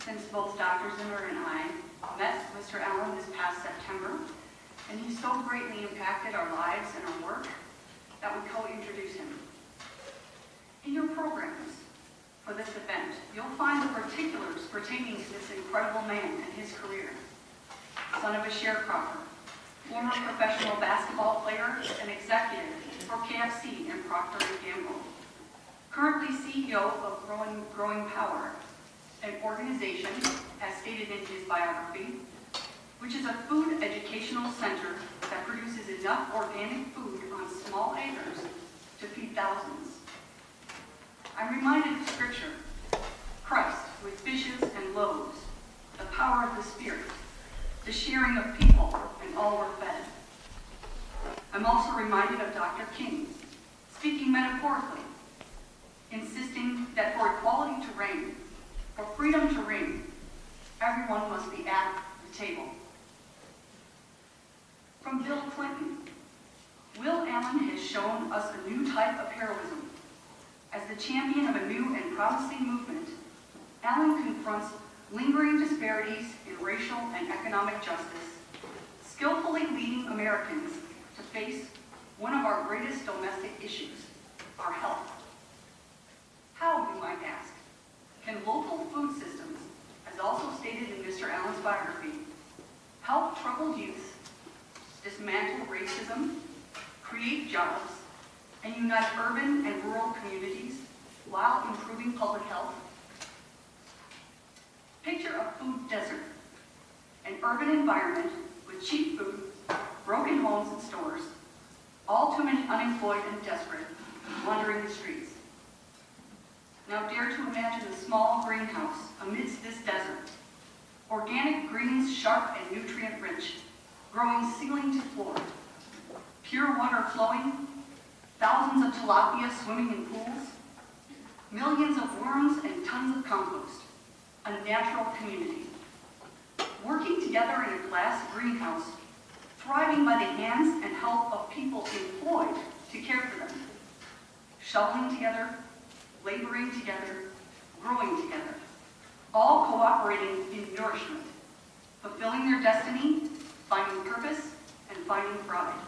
since both Dr. Zimmer and I met Mr. Allen this past September, and he so greatly impacted our lives and our work that we co-introduce him. In your programs for this event, you'll find the particulars pertaining to this incredible man and his career. Son of a sharecropper, former professional basketball player and executive for KFC and Procter & Gamble, currently CEO of Growing Power, an organization, as stated in his biography, which is a food educational center that produces enough organic food on small acres to feed thousands. I'm reminded of Scripture, Christ with fishes and loaves, the power of the Spirit, the sharing of people, and all were fed. I'm also reminded of Dr. King, speaking metaphorically, insisting that for equality to reign, for freedom to reign, everyone must be at the table. From Bill Clinton, Will Allen has shown us a new type of heroism. As the champion of a new and promising movement, Allen confronts lingering disparities in racial and economic justice, skillfully leading Americans to face one of our greatest domestic issues, our health. How, you might ask, can local food systems, as also stated in Mr. Allen's biography, help troubled youth, dismantle racism, create jobs, and unite urban and rural communities while improving public health? Picture a food desert, an urban environment with cheap food, broken homes and stores, all too many unemployed and desperate, wandering the streets. Now dare to imagine a small greenhouse amidst this desert, organic greens sharp and nutrient-rich, growing ceiling to floor, pure water flowing, thousands of tilapia swimming in pools, millions of worms and tons of compost, a natural community. Working together in a glass greenhouse, thriving by the hands and help of people employed to care for them, shoveling together, laboring together, growing together, all cooperating in nourishment, fulfilling their destiny, finding purpose, and finding pride.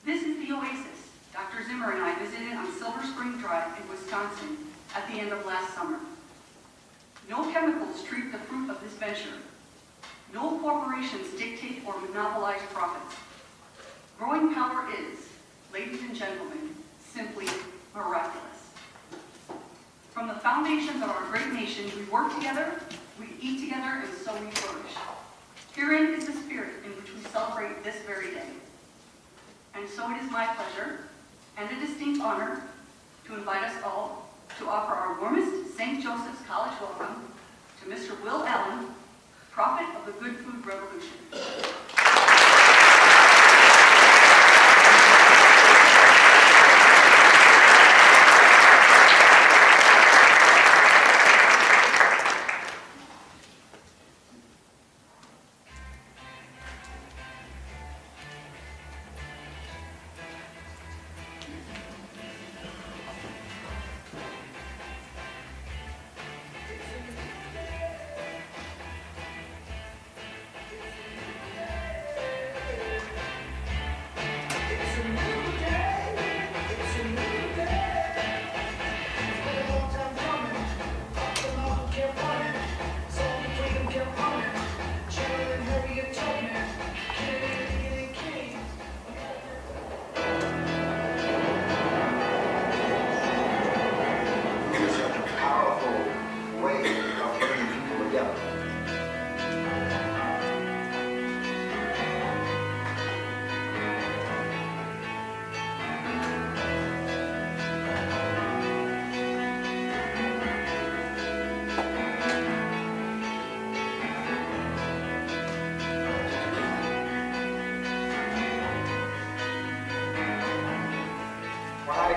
This is the oasis Dr. Zimmer and I visited on Silver Spring Drive in Wisconsin at the end of last summer. No chemicals treat the fruit of this venture. No corporations dictate or monopolize profits. Growing Power is, ladies and gentlemen, simply miraculous. From the foundations of our great nation, we work together, we eat together, and so we flourish. Herein is the spirit in which we celebrate this very day. And so it is my pleasure and a distinct honor to invite us all to offer our warmest St. Joseph's College welcome to Mr. Will Allen, prophet of the Good Food Revolution.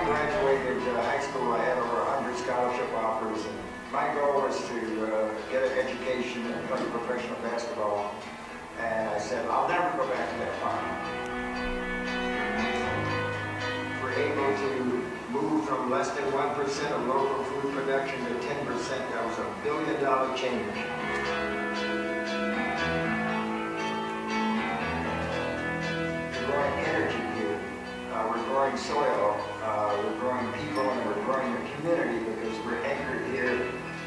Graduated high school, I had over 100 scholarship offers, and my goal was to get an education and play professional basketball. And I said, I'll never go back to that farm. We're able to move moved from less than 1% of local food production to 10%. That was $1 billion change. We're growing energy here. We're growing soil. We're growing people, and we're growing the community because we're anchored here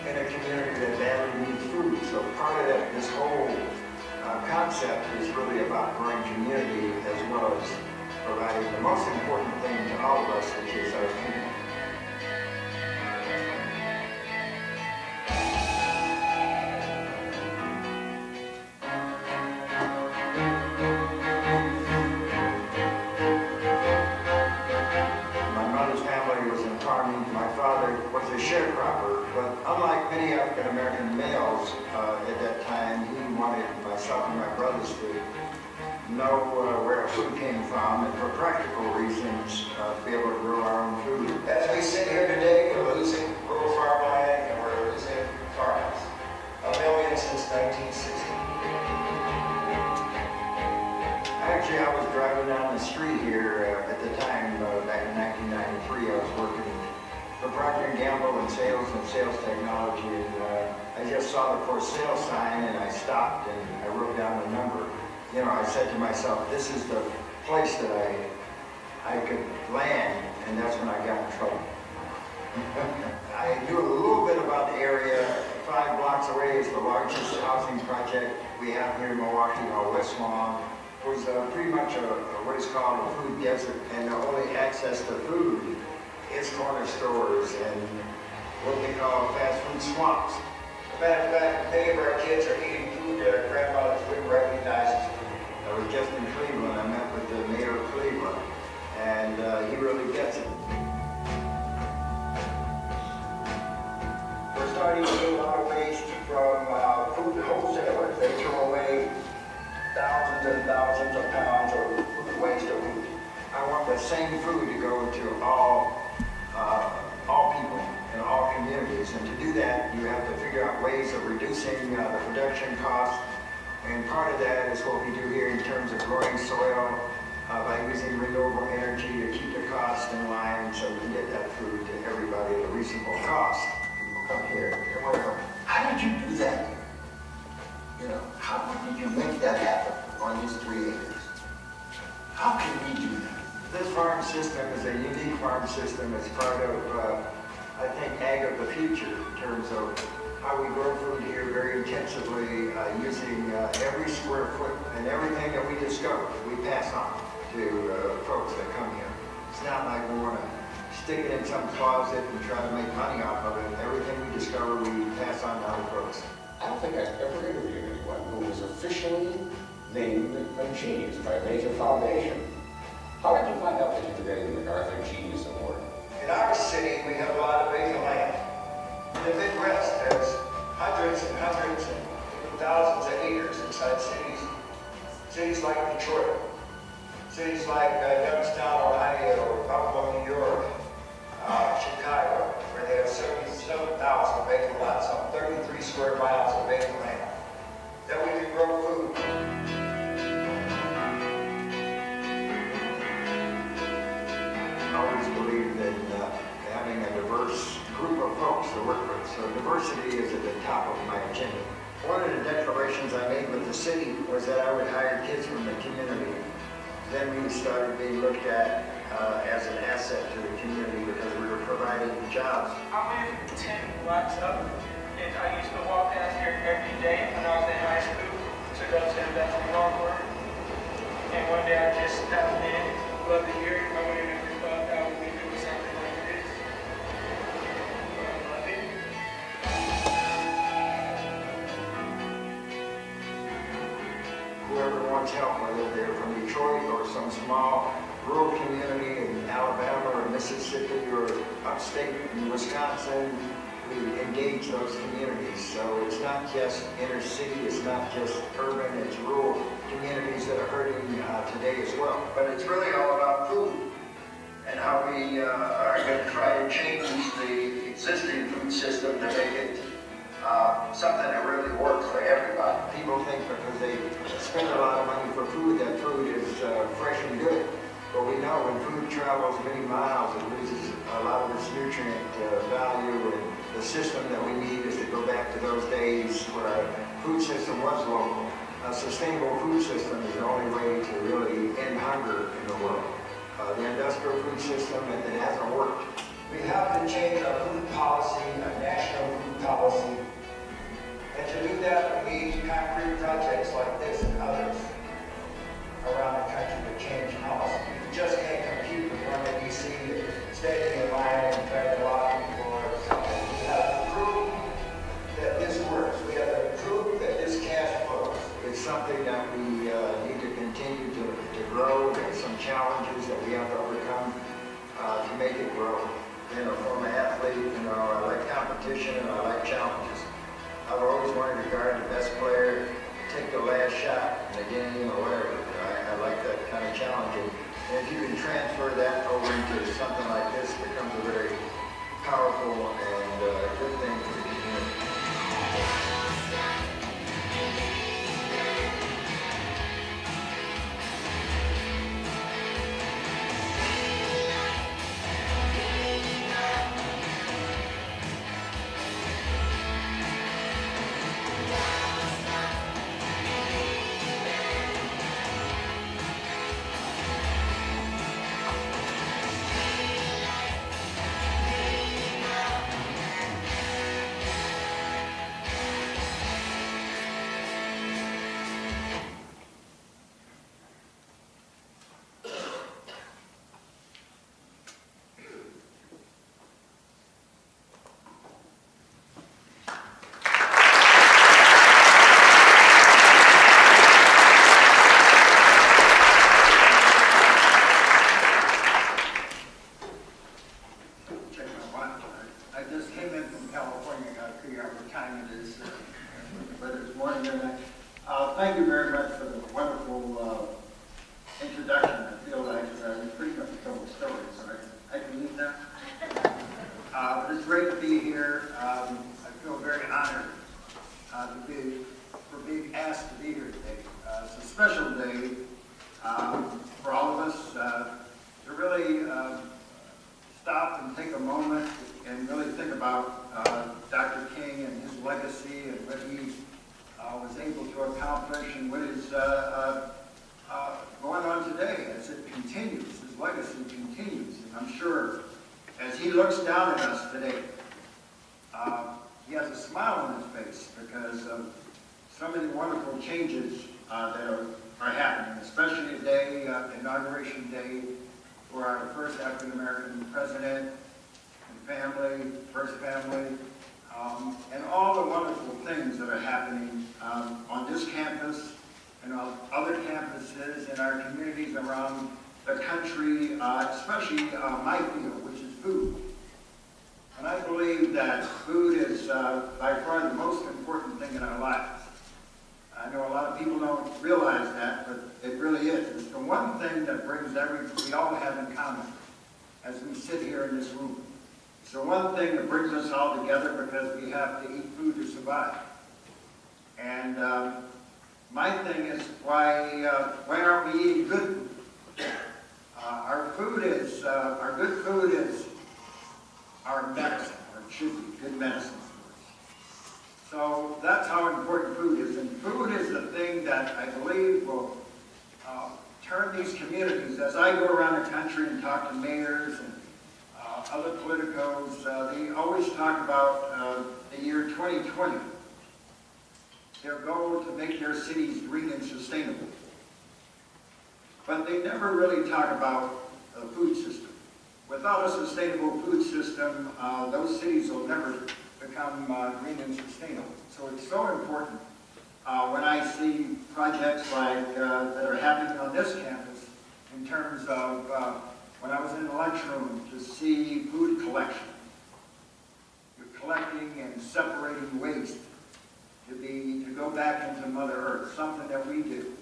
in a community that badly needs food. So part of that, this whole concept is really about growing community as well as providing the most important thing to all of us, which is our people. My mother's family was in farming. My father was a sharecropper, but unlike many African American males at that time, he wanted myself and my brothers to know where our food came from, and for practical reasons, be able to grow our own food. As we sit here today, we're losing rural farmland and we're losing farmers. 1 million since 1960. Actually, I was driving down the street here at the time, back in 1993. I was working for Procter & Gamble in sales and sales technology, and I just saw the for sale sign, and I stopped and I wrote down the number. You know, I said to myself, this is the place that I could land, and that's when I got in trouble. I knew a little bit about the area. 5 blocks away is the largest housing project we have here in Milwaukee, called West Lawn. It was pretty much what is called a food desert, and the only access to food is corner stores and what they call fast food swamps. As a matter of fact, many of our kids are eating food their grandmothers wouldn't recognize as food. I was just in Cleveland. I met with the mayor of Cleveland, and he really gets it. We're starting to see a lot of waste from food wholesalers. They throw away thousands and thousands of pounds of waste of food. I want the same food to go to all people in all communities, and to do that, you have to figure out ways of reducing the production costs. And part of that is what we do here in terms of growing soil by using renewable energy to keep the cost in line so we can get that food to everybody at a reasonable cost. People come here, they want to know, how did you do that? You know, how did you make that happen on these 3 acres? How can we do that? This farm system is a unique farm system. It's part of, I think, ag of the future in terms of how we grow food here very intensively, using every square foot and everything that we discover, we pass on to folks that come here. It's not like we want to stick it in some closet and try to make money off of it. Everything we discover, we pass on to other folks. I don't think I've ever interviewed anyone who was officially named a genius by a major foundation. How did you find out that you were getting the MacArthur Genius Award? In our city, we have a lot of vacant land. In the Midwest, there's hundreds and hundreds and even thousands of acres inside cities. Cities like Detroit, cities like Youngstown, Ohio, Buffalo, New York, Chicago, where they have 77,000 vacant lots, some 33 square miles of vacant land that we can grow food. I always believed in having a diverse group of folks to work with, so diversity is at the top of my agenda. One of the declarations I made with the city was that I would hire kids from the community. Then we started being looked at as an asset to the community because we were providing jobs. I live 10 blocks up, and I used to walk down here every day when I was in high school to go to the basketball court. And one day I just stopped in, loved it here. I would have never thought I would be doing something like this. But I love it. Whoever wants help, whether they're from Detroit or some small rural community in Alabama or Mississippi or upstate in Wisconsin, we engage those communities. So it's not just inner city, it's not just urban, it's rural communities that are hurting today as well. But it's really all about food and how we are going to try to change the existing food system to make it something that really works for everybody. People think because they spend a lot of money for food, that food is fresh and good. But we know when food travels many miles, it loses a a lot of its nutrient value, and the system that we need is to go back to those days where our food system was local. A sustainable food system is the only way to really end hunger in the world. The industrial food system, it hasn't worked. We have to change our food policy, our national food policy. And to do that, we need concrete projects like this and others around the country to change policy. You just can't compete with one in DC, standing in line and trying to lobby for something. We have to prove that this works. We have to prove that this cash flows. It's something that we need to continue to grow. There's some challenges that we have to overcome to make it grow. You know, from an athlete, you know, I like competition and I like challenges. I've always wanted to guard the best player, take the last shot in the game or whatever. I like that kind of challenge. And if you can transfer that over into something like this, it becomes a very powerful and good thing for the community. Thank you very much for the wonderful introduction. I feel like we pretty much told the story, so I can leave now. But it's great to be here. I feel very honored for being asked to be here today. It's a special day for all of us to really stop and take a moment and really think about Dr. King and his legacy and what he was able to accomplish and what is going on today as it continues. His legacy continues. And I'm sure as he looks down at us today, he has a smile on his face because of so many wonderful changes that are happening, especially today, Inauguration Day, for our first African-American president and family, first family, and all the wonderful things that are happening on this campus and on other campuses in our communities around the country, especially my field, which is food. And I believe that food is by far the most important thing in our lives. I know a lot of people don't realize that, but it really is. It's the one thing that brings we all have in common as we sit here in this room. It's the one thing that brings us all together because we have to eat food to survive. And my thing is, why aren't we eating good food? Our good food is our medicine, or it should be good medicine for us. So that's how important food is. And food is the thing that I believe will turn these communities. As I go around the country and talk to mayors and other politicos, they always talk about the year 2020. Their goal to make their cities green and sustainable. But they never really talk about the food system. Without a sustainable food system, those cities will never become green and sustainable. So it's so important when I see projects like that are happening on this campus in terms of when I was in the lunchroom to see food collection. You're collecting and separating waste to go back into Mother Earth, something that we do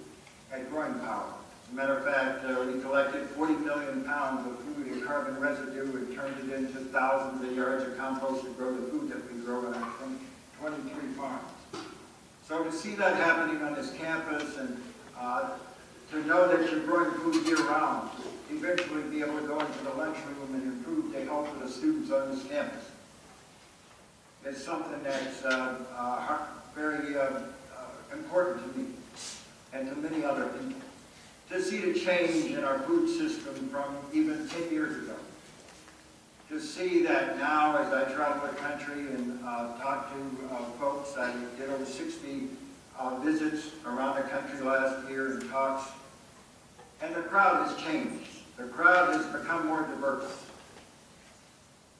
at Growing Power. As a matter of fact, we collected 40 million pounds of food and carbon residue and turned it into thousands of yards of compost to grow the food that we grow in our 23 farms. So to see that happening on this campus and to know that you're growing food year-round, eventually be able to go into the lunchroom and improve the health of the students on this campus. It's something that's very important to me and to many other people. To see the change in our food system from even 10 years ago. To see that now as I travel the country and talk to folks, I did over 60 visits around the country last year and talks, and the crowd has changed. The crowd has become more diverse.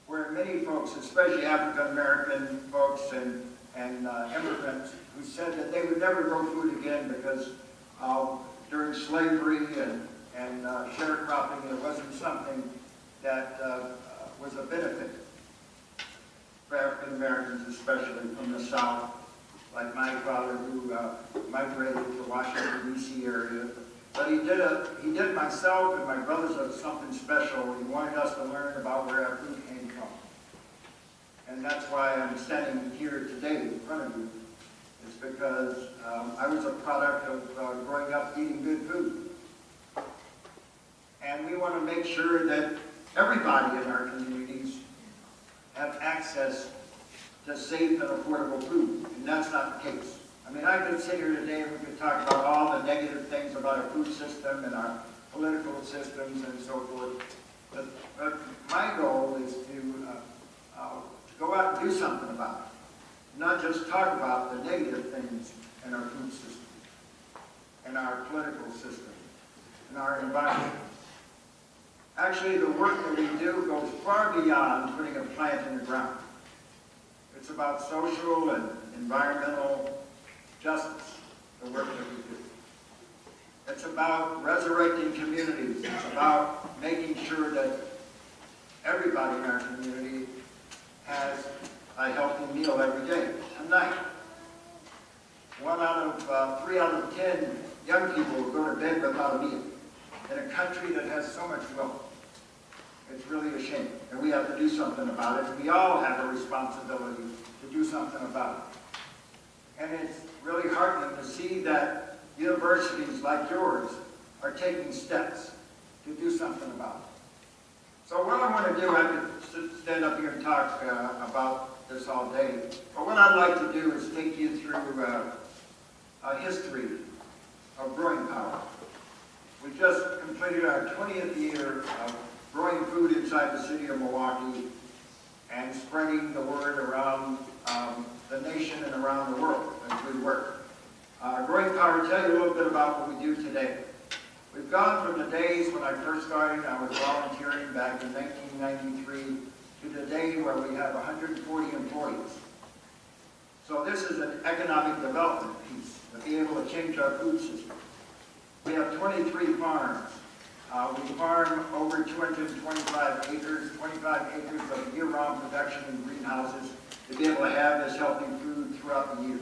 Where many folks, especially African American folks and immigrants, who said that they would never grow food again because during slavery and sharecropping, it wasn't something that was a benefit for African Americans, especially from the South, like my father who migrated to the Washington, D.C. area. But he did myself and my brothers of something special. He wanted us to learn about where our food came from. And that's why I'm standing here today in front of you. It's because I was a product of growing up eating good food. And we want to make sure that everybody in our communities have access to safe and affordable food. And that's not the case. I mean, I could sit here today and we could talk about all the negative things about our food system and our political systems and so forth. But my goal is to go out and do something about it. Not just talk about the negative things in our food system, in our political system, in our environment. Actually, the work that we do goes far beyond putting a plant in the ground. It's about social and environmental justice, the work that we do. It's about resurrecting communities. It's about making sure that everybody in our community has a healthy meal every day. Tonight, 3 out of 10 young people will go to bed without a meal in a country that has so much wealth. It's really a shame, and we have to do something about it. We all have a responsibility to do something about it. And it's really heartening to see that universities like yours are taking steps to do something about it. So what I want to do, I could stand up here and talk about this all day, but what I'd like to do is take you through a history of growing power. We just completed our 20th year of growing food inside the city of Milwaukee and spreading the word around the nation and around the world as we work. Growing Power, tell you a little bit about what we do today. We've gone from the days when I first started, I was volunteering back in 1993, to the day where we have 140 employees. So this is an economic development piece to be able to change our food system. We have 23 farms. We farm over 225 acres, 25 acres of year-round production in greenhouses to be able to have this healthy food throughout the year.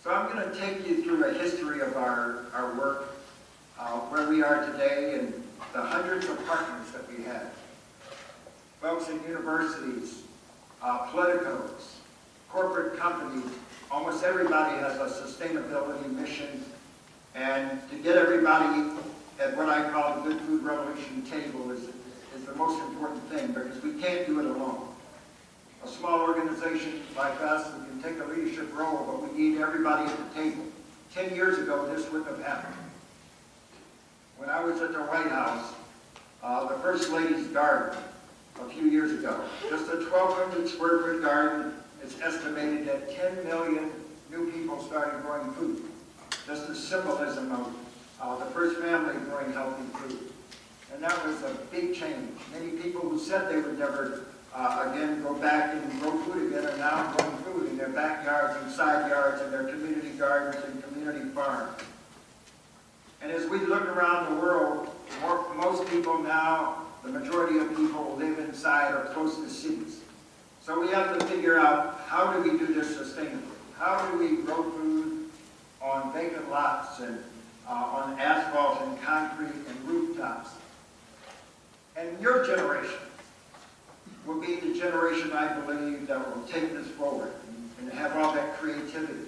So I'm going to take you through a history of our work, where we are today, and the hundreds of partners that we have. Folks in universities, politicos, corporate companies, almost everybody has a sustainability mission, and to get everybody at what I call the Good Food Revolution table is the most important thing, because we can't do it alone. A small organization like us, we can take a leadership role, but we need everybody at the table. 10 years ago, this wouldn't have happened. When I was at the White House, the First Lady's garden a few years ago, just a 1,200 square foot garden, it's estimated that 10 million new people started growing food. Just a symbolism of the first family growing healthy food. And that was a big change. Many people who said they would never again go back and grow food again are now growing food in their backyards and side yards and their community gardens and community farms. And as we look around the world, most people now, the majority of people live inside or close to cities. So we have to figure out, how do we do this sustainably? How do we grow food on vacant lots and on asphalt and concrete and rooftops? And your generation will be the generation, I believe, that will take this forward and have all that creativity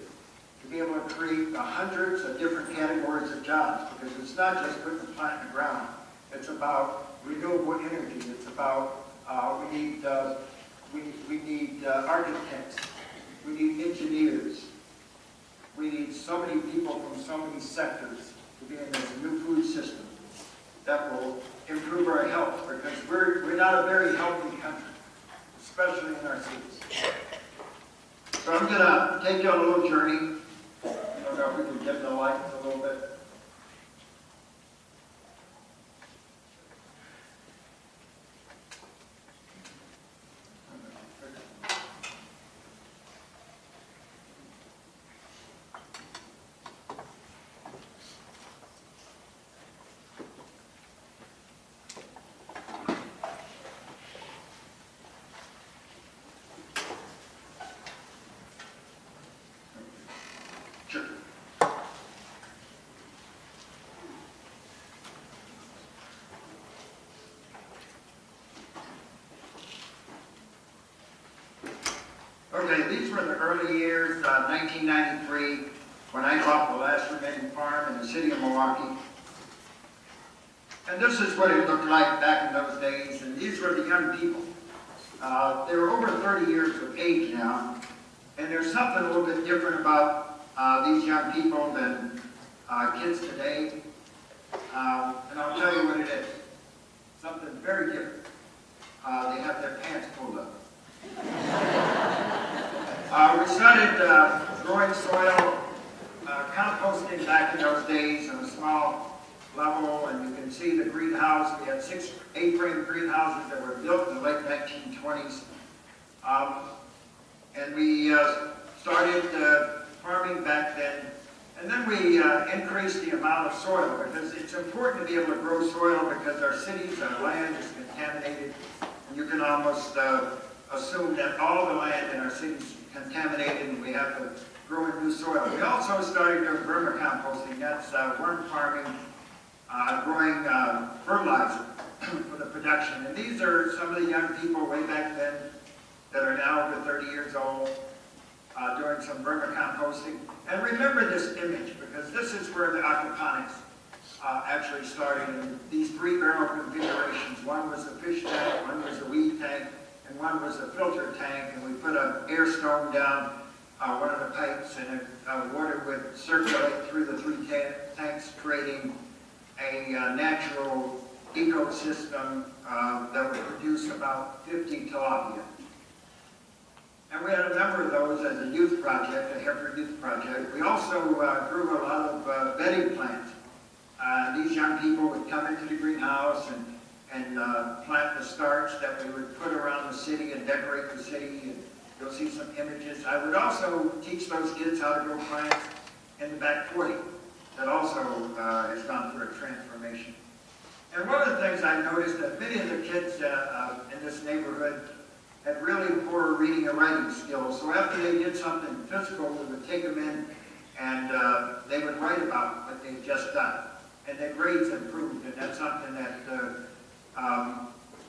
to be able to create the hundreds of different categories of jobs, because it's not just putting the plant in the ground. It's about renewable energy. It's about We need architects. We need engineers. We need so many people from so many sectors to be in this new food system that will improve our health, because we're not a very healthy country, especially in our cities. So I'm going to take you on a little journey. I don't know if we can dim the lights a little bit. Sure. Okay, these were the early years, 1993, when I bought the last remaining farm in the city of Milwaukee. And this is what it looked like back in those days, and these were the young people. They're over 30 years of age now, and there's something a little bit different about these young people than kids today. And I'll tell you what it is. Something very different. They have their pants pulled up. We started growing soil, composting back in those days on a small level, and you can see the greenhouse. We had 6 A-frame greenhouses that were built in the late 1920s. And we started farming back then. And then we increased the amount of soil, because it's important to be able to grow soil, because our cities, our land is contaminated. And you can almost assume that all the land in our cities is contaminated, and we have to grow in new soil. We also started doing vermicomposting. That's worm farming, growing fertilizer for the production. And these are some of the young people way back then that are now over 30 years old, doing some vermicomposting. And remember this image, because this is where the aquaponics actually started in these 3-barrel configurations. One was a fish tank, one was a weed tank, and one was a filter tank. And we put an air stone down one of the pipes, and water would circulate through the 3 tanks, creating a natural ecosystem that would produce about 50 tilapia. And we had a number of those as a youth project, a heifer youth project. We also grew a lot of bedding plants. These young people would come into the greenhouse and plant the starts that we would put around the city and decorate the city. And you'll see some images. I would also teach those kids how to grow plants in the back 40. That also has gone through a transformation. And one of the things I noticed that many of the kids in this neighborhood had really poor reading and writing skills. So after they did something physical, we would take them in and they would write about what they'd just done. And their grades improved, and that's something that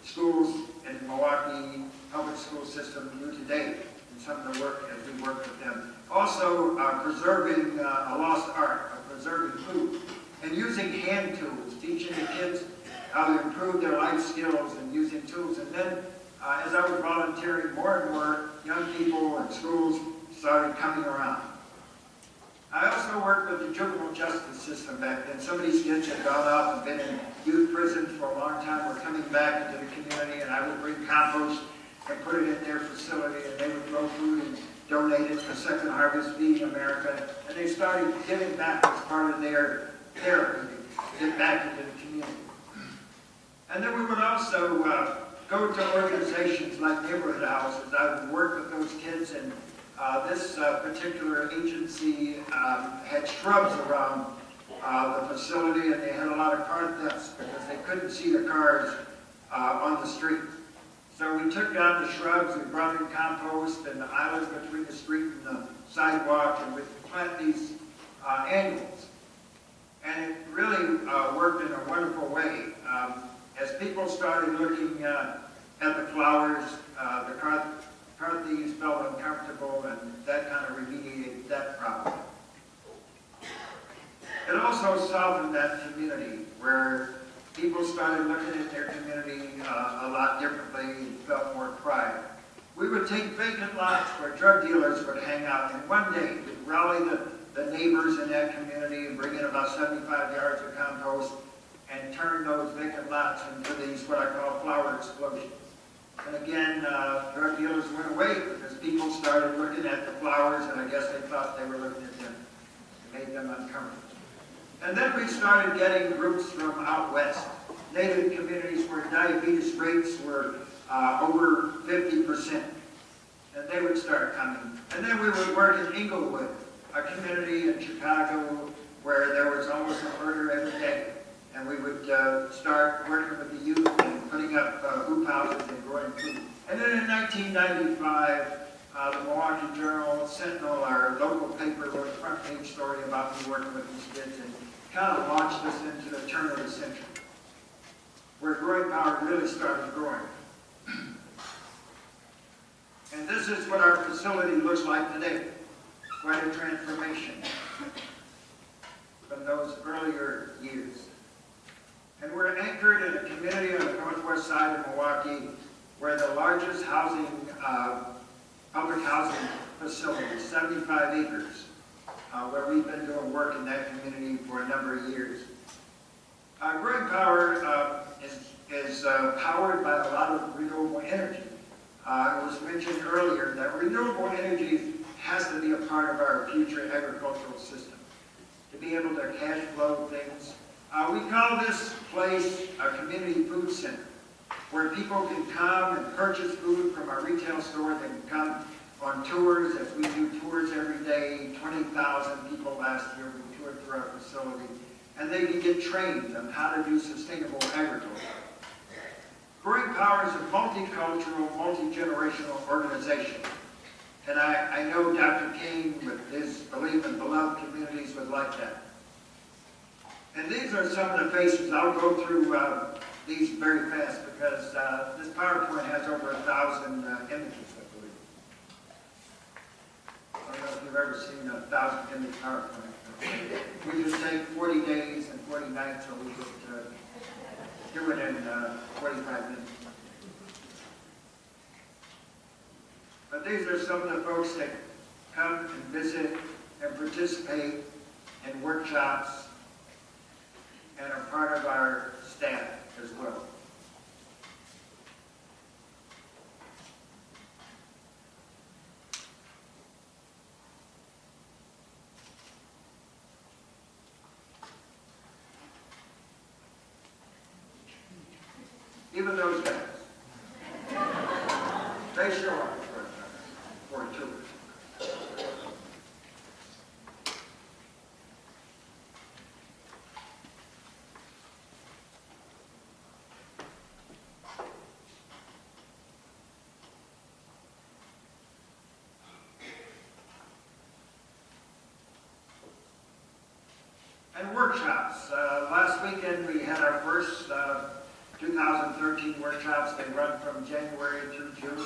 schools in the Milwaukee public school system do today in some of the work as we work with them. Also, preserving a lost art of preserving food and using hand tools, teaching the kids how to improve their life skills and using tools. And then as I was volunteering, more and more young people and schools started coming around. I also worked with the juvenile justice system back then. Some of these kids had gone off and been in youth prisons for a long time, were coming back into the community, and I would bring compost and put it in their facility, and they would grow food and donate it for Second Harvest Feeding America. And they started giving back as part of their therapy, to get back into the community. And then we would also go to organizations like neighborhood houses. I would work with those kids, and this particular agency had shrubs around the facility, and they had a lot of car thefts because they couldn't see the cars on the street. So we took down the shrubs, we brought in compost and the islands between the street and the sidewalk, and we'd plant these annuals. And it really worked in a wonderful way. As people started looking at the flowers, the car thieves felt uncomfortable, and that kind of remediated that problem. It also softened that community where people started looking at their community a lot differently and felt more pride. We would take vacant lots where drug dealers would hang out, and one day we'd rally the neighbors in that community and bring in about 75 yards of compost and turn those vacant lots into these, what I call flower explosions. And again, drug dealers went away because people started looking at the flowers, and I guess they thought they were looking at them. It made them uncomfortable. And then we started getting groups from out west, native communities where diabetes rates were over 50%. And they would start coming. And then we would work in Inglewood, a community in Chicago where there was almost a murder every day. And we would start working with the youth and putting up hoop houses and growing food. And then in 1995, the Milwaukee Journal Sentinel, our local paper, wrote a front page story about me working with these kids and kind of launched us into the turn of the century, where growing power really started growing. And this is what our facility looks like today. Quite a transformation from those earlier years. And we're anchored in a community on the northwest side of Milwaukee where the largest housing, public housing facility, 75 acres, where we've been doing work in that community for a number of years. Growing power is powered by a lot of renewable energy. It was mentioned earlier that renewable energy has to be a part of our future agricultural system to be able to cash flow things. We call this place a community food center, where people can come and purchase food from our retail store. They can come on tours, as we do tours every day. 20,000 people last year we toured through our facility. And they can get trained on how to do sustainable agriculture. Growing Power is a multicultural, multi-generational organization. And I know Dr. King, with his belief in beloved communities, would like that. And these are some of the faces. I'll go through these very fast because this PowerPoint has over 1,000 images, I believe. I don't know if you've ever seen a 1,000 image PowerPoint. We just take 40 days and 40 nights, so we could do it in 45 minutes. But these are some of the folks that come and visit and participate in workshops and are part of our staff as well. Even those guys, they show up for a tour. And workshops. Last weekend we had our first 2013 workshops. They run from January through June.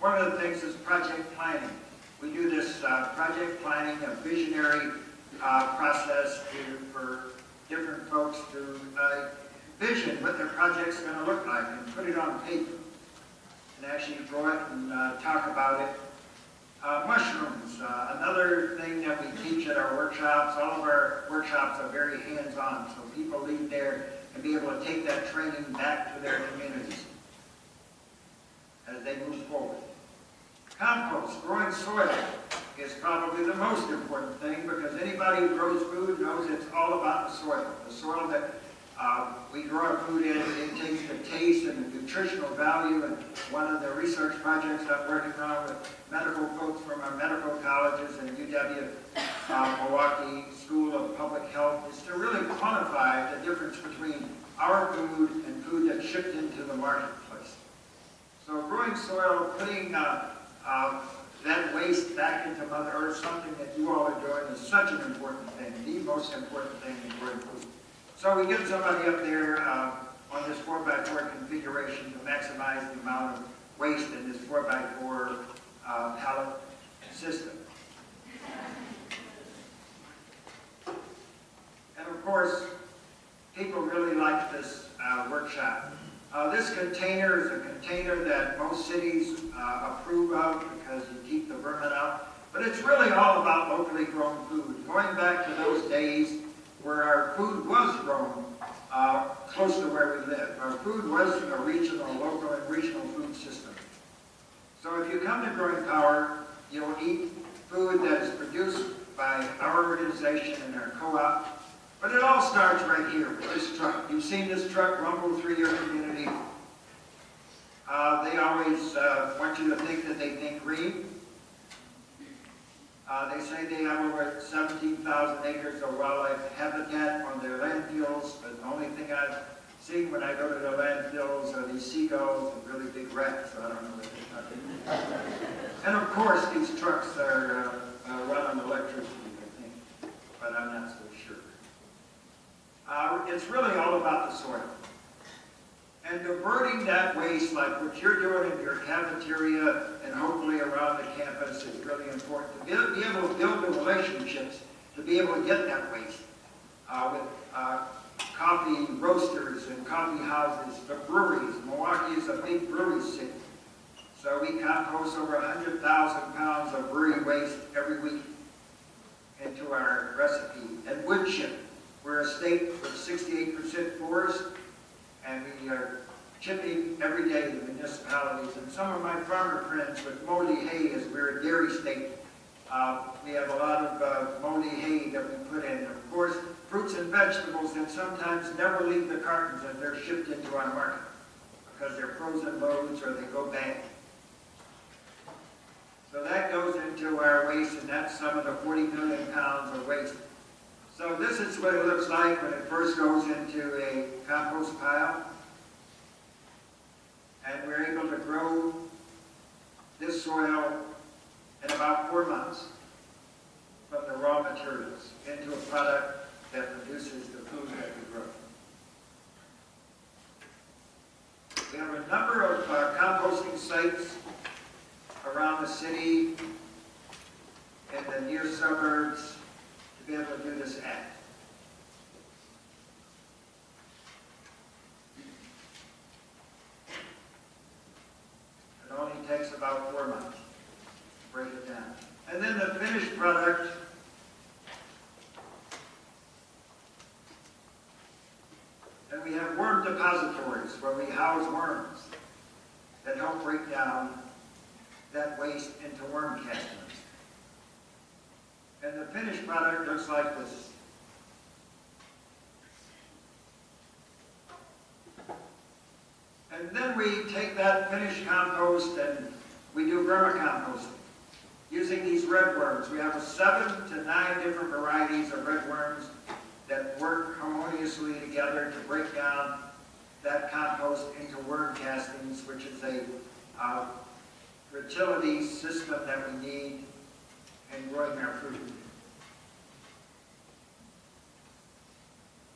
One of the things is project planning. We do this project planning, a visionary process for different folks to vision what their project's going to look like and put it on paper and actually draw it and talk about it. Mushrooms, another thing that we teach at our workshops. All of our workshops are very hands-on, so people leave there and be able to take that training back to their communities as they move forward. Compost, growing soil, is probably the most important thing because anybody who grows food knows it's all about the soil. The soil that we grow our food in, it takes the taste and the nutritional value. And one of the research projects I'm working on with medical folks from our medical colleges and UW Milwaukee School of Public Health is to really quantify the difference between our food and food that's shipped into the marketplace. So growing soil, putting that waste back into Mother Earth, something that you all are doing, is such an important thing, the most important thing in growing food. So we get somebody up there on this 4x4 configuration to maximize the amount of waste in this 4x4 pallet system. And of course, people really like this workshop. This container is a container that most cities approve of because you keep the vermin out. But it's really all about locally grown food. Going back to those days where our food was grown close to where we live. Our food was a regional, local and regional food system. So if you come to Growing Power, you'll eat food that is produced by our organization and our co-op. But it all starts right here with this truck. You've seen this truck rumble through your community. They always want you to think that they think green. They say they have over 17,000 acres of wildlife habitat on their landfills, but the only thing I've seen when I go to the landfills are these seagulls and really big rats, so I don't know what they're talking about. And of course, these trucks are run on electricity, I think, but I'm not so sure. It's really all about the soil. And diverting that waste, like what you're doing in your cafeteria and hopefully around the campus, is really important. To be able to build the relationships to be able to get that waste with coffee roasters and coffee houses, the breweries. Milwaukee is a big brewery city. So we compost over 100,000 pounds of brewery waste every week into our recipe. And wood chip. We're a state with 68% forest, and we are chipping every day the municipalities. And some of my farmer friends with moldy hay, as we're a dairy state, we have a lot of moldy hay that we put in. Of course, fruits and vegetables that sometimes never leave the cartons as they're shipped into our market because they're frozen loads or they go bad. So that goes into our waste, and that's some of the 40 million pounds of waste. So this is what it looks like when it first goes into a compost pile. And we're able to grow this soil in about 4 months from the raw materials into a product that produces the food that we grow. We have a number of composting sites around the city and the near suburbs to be able to do this act. It only takes about 4 months to break it down. And then the finished product and we have worm depositories where we house worms that help break down that waste into worm castings. And the finished product looks like this. And then we take that finished compost and we do vermicomposting using these red worms. We have 7 to 9 different varieties of red worms that work harmoniously together to break down that compost into worm castings, which is a fertility system that we need in growing our food.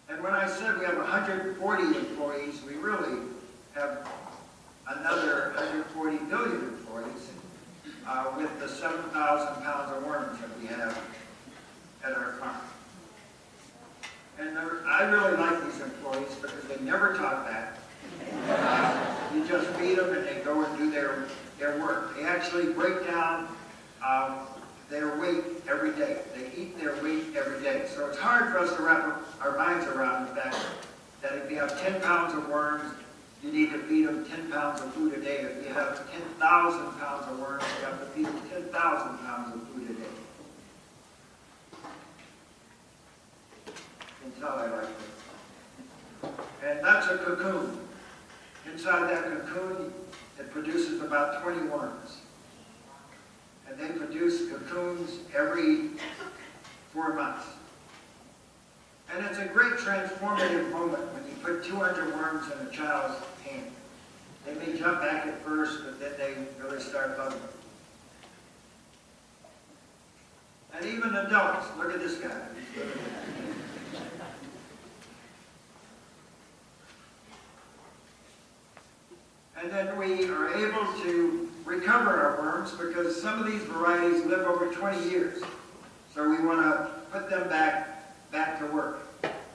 And when I said we have 140 employees, we really have another 140 million employees with the 7,000 pounds of worms that we have at our farm. And I really like these employees because they never talk back. You just feed them and they go and do their work. They actually break down their weight every day. They eat their weight every day. So it's hard for us to wrap our minds around the fact that if you have 10 pounds of worms, you need to feed them 10 pounds of food a day. If you have 10,000 pounds of worms, you have to feed them 10,000 pounds of food a day. You can tell I like it. And that's a cocoon. Inside that cocoon, it produces about 20 worms. And they produce cocoons every 4 months. And it's a great transformative moment when you put 200 worms in a child's hand. They may jump back at first, but then they really start loving it. And even adults, look at this guy. And then we are able to recover our worms because some of these varieties live over 20 years. So we want to put them back to work.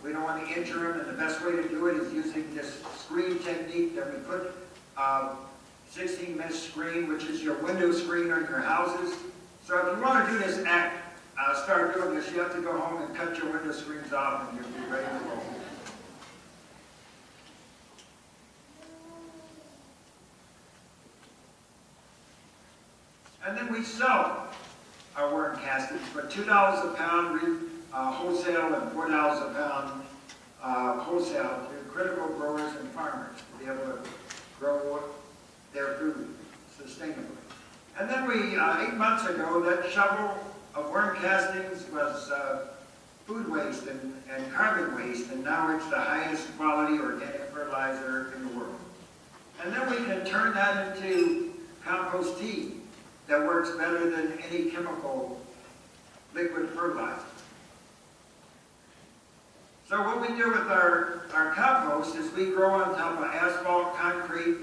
We don't want to injure them, and the best way to do it is using this screen technique that we put 16-mesh screen, which is your window screen on your houses. So if you want to do this act, start doing this, you have to go home and cut your window screens off and you'll be ready to go. And then we sell our worm castings for $2 a pound wholesale and $4 a pound wholesale to critical growers and farmers to be able to grow their food sustainably. And then we, 8 months ago, that shovel of worm castings was food waste and carbon waste, and now it's the highest quality organic fertilizer in the world. And then we can turn that into compost tea that works better than any chemical liquid fertilizer. So what we do with our compost is we grow on top of asphalt, concrete,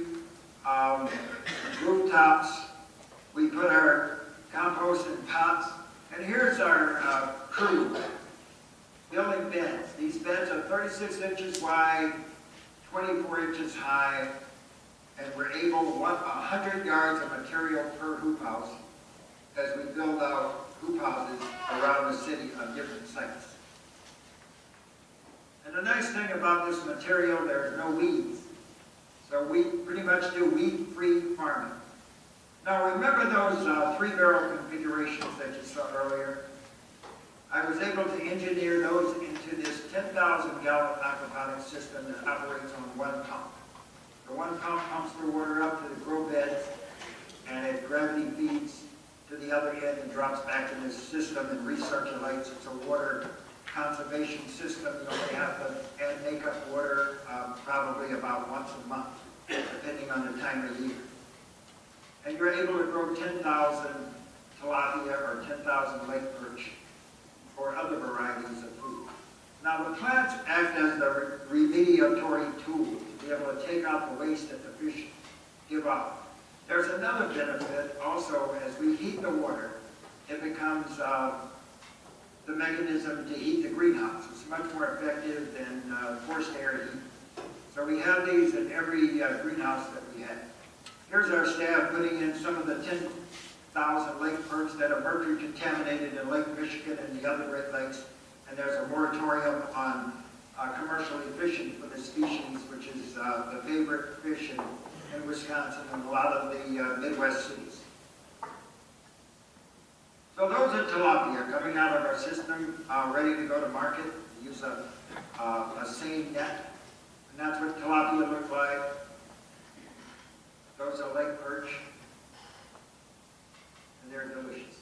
rooftops. We put our compost in pots. And here's our crew building beds. These beds are 36 inches wide, 24 inches high, and we're able to 100 yards of material per hoop house as we build out hoop houses around the city on different sites. And the nice thing about this material, there's no weeds. So we pretty much do weed-free farming. Now remember those 3-barrel configurations that you saw earlier? I was able to engineer those into this 10,000-gallon aquaponics system that operates on one pump. The one pump pumps the water up to the grow beds, and it gravity feeds to the other end and drops back in this system and recirculates. It's a water conservation system. You only have to add makeup water probably about once a month, depending on the time of year. And you're able to grow 10,000 tilapia or 10,000 lake perch or other varieties of food. Now the plants act as the remediatory tool to be able to take out the waste that the fish give off. There's another benefit also. As we heat the water, it becomes the mechanism to heat the greenhouse. It's much more effective than forced air heat. So we have these in every greenhouse that we have. Here's our staff putting in some of the 10,000 lake perch that are mercury contaminated in Lake Michigan and the other Great Lakes. And there's a moratorium on commercially fishing for this species, which is the favorite fish in Wisconsin and a lot of the Midwest cities. So those are tilapia coming out of our system, ready to go to market. We use a seine net, and that's what tilapia look like. Those are lake perch, and they're delicious.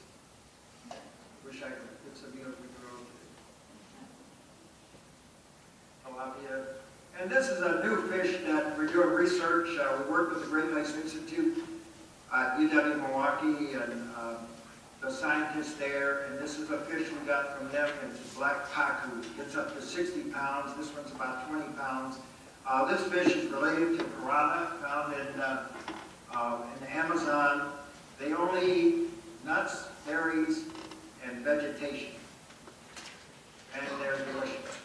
Wish I could put some meal to grow tilapia. And this is a new fish that we're doing research. We work with the Great Lakes Institute at UW Milwaukee and the scientists there. And this is a fish we got from them. It's a black pacu. It gets up to 60 pounds. This one's about 20 pounds. This fish is related to piranha, found in the Amazon. They only eat nuts, berries, and vegetation. And they're delicious.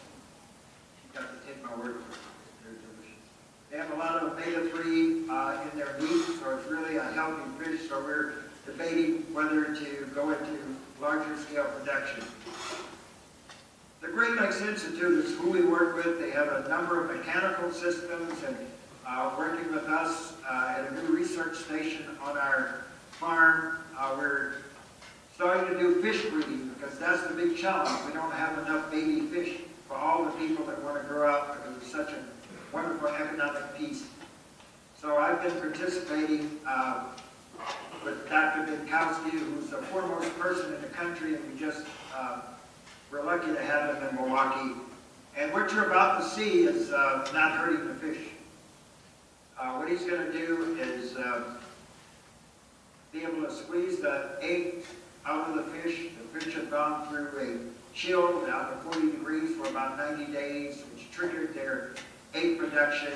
You got to take my word for it. They're delicious. They have a lot of omega-3 in their meat, so it's really a healthy fish. So we're debating whether to go into larger scale production. The Great Lakes Institute is who we work with. They have a number of mechanical systems and working with us at a new research station on our farm. We're starting to do fish breeding because that's the big challenge. We don't have enough baby fish for all the people that want to grow up because it's such a wonderful economic piece. So I've been participating with Dr. Binkowski, who's the foremost person in the country, and we're lucky to have him in Milwaukee. And what you're about to see is not hurting the fish. What he's going to do is be able to squeeze the egg out of the fish. The fish have gone through a chill down to 40 degrees for about 90 days, which triggered their egg production.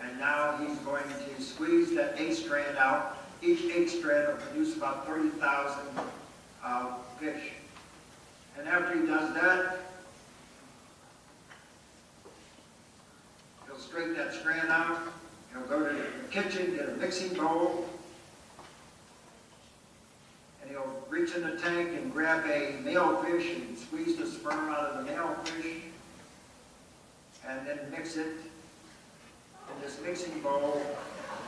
And now he's going to squeeze that egg strand out. Each egg strand will produce about 30,000 fish. And after he does that, straighten that strand out. He'll go to the kitchen, get a mixing bowl, and he'll reach in the tank and grab a male fish and squeeze the sperm out of the male fish, and then mix it in this mixing bowl,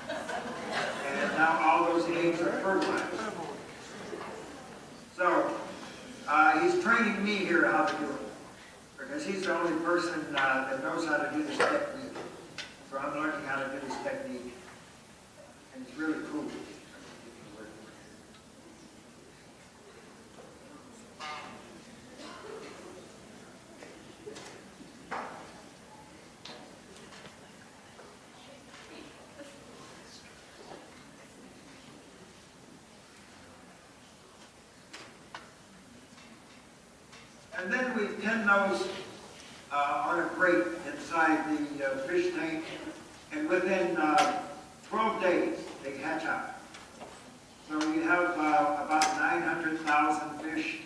and now all those eggs are fertilized. So, he's training me here how to do it, because he's the only person that knows how to do this technique. So I'm learning how to do this technique, and it's really cool. And then we pin those on a crate inside the fish tank, and within 12 days they hatch out. So you have about 900,000 fish,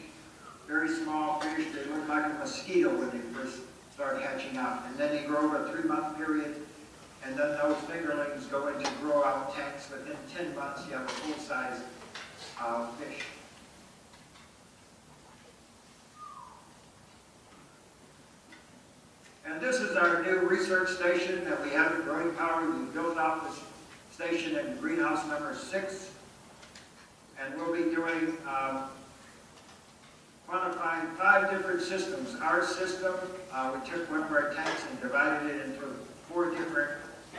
very small fish. They look like a mosquito when they first start hatching out. And then they grow over a 3-month period, and then those fingerlings go into grow-out tanks. Within 10 months you have a full-size fish. And this is our new research station that we have at Growing Power. We built out this station in greenhouse number 6. And we'll be doing, quantifying 5 different systems. Our system, we took one of our tanks and divided it into 4 different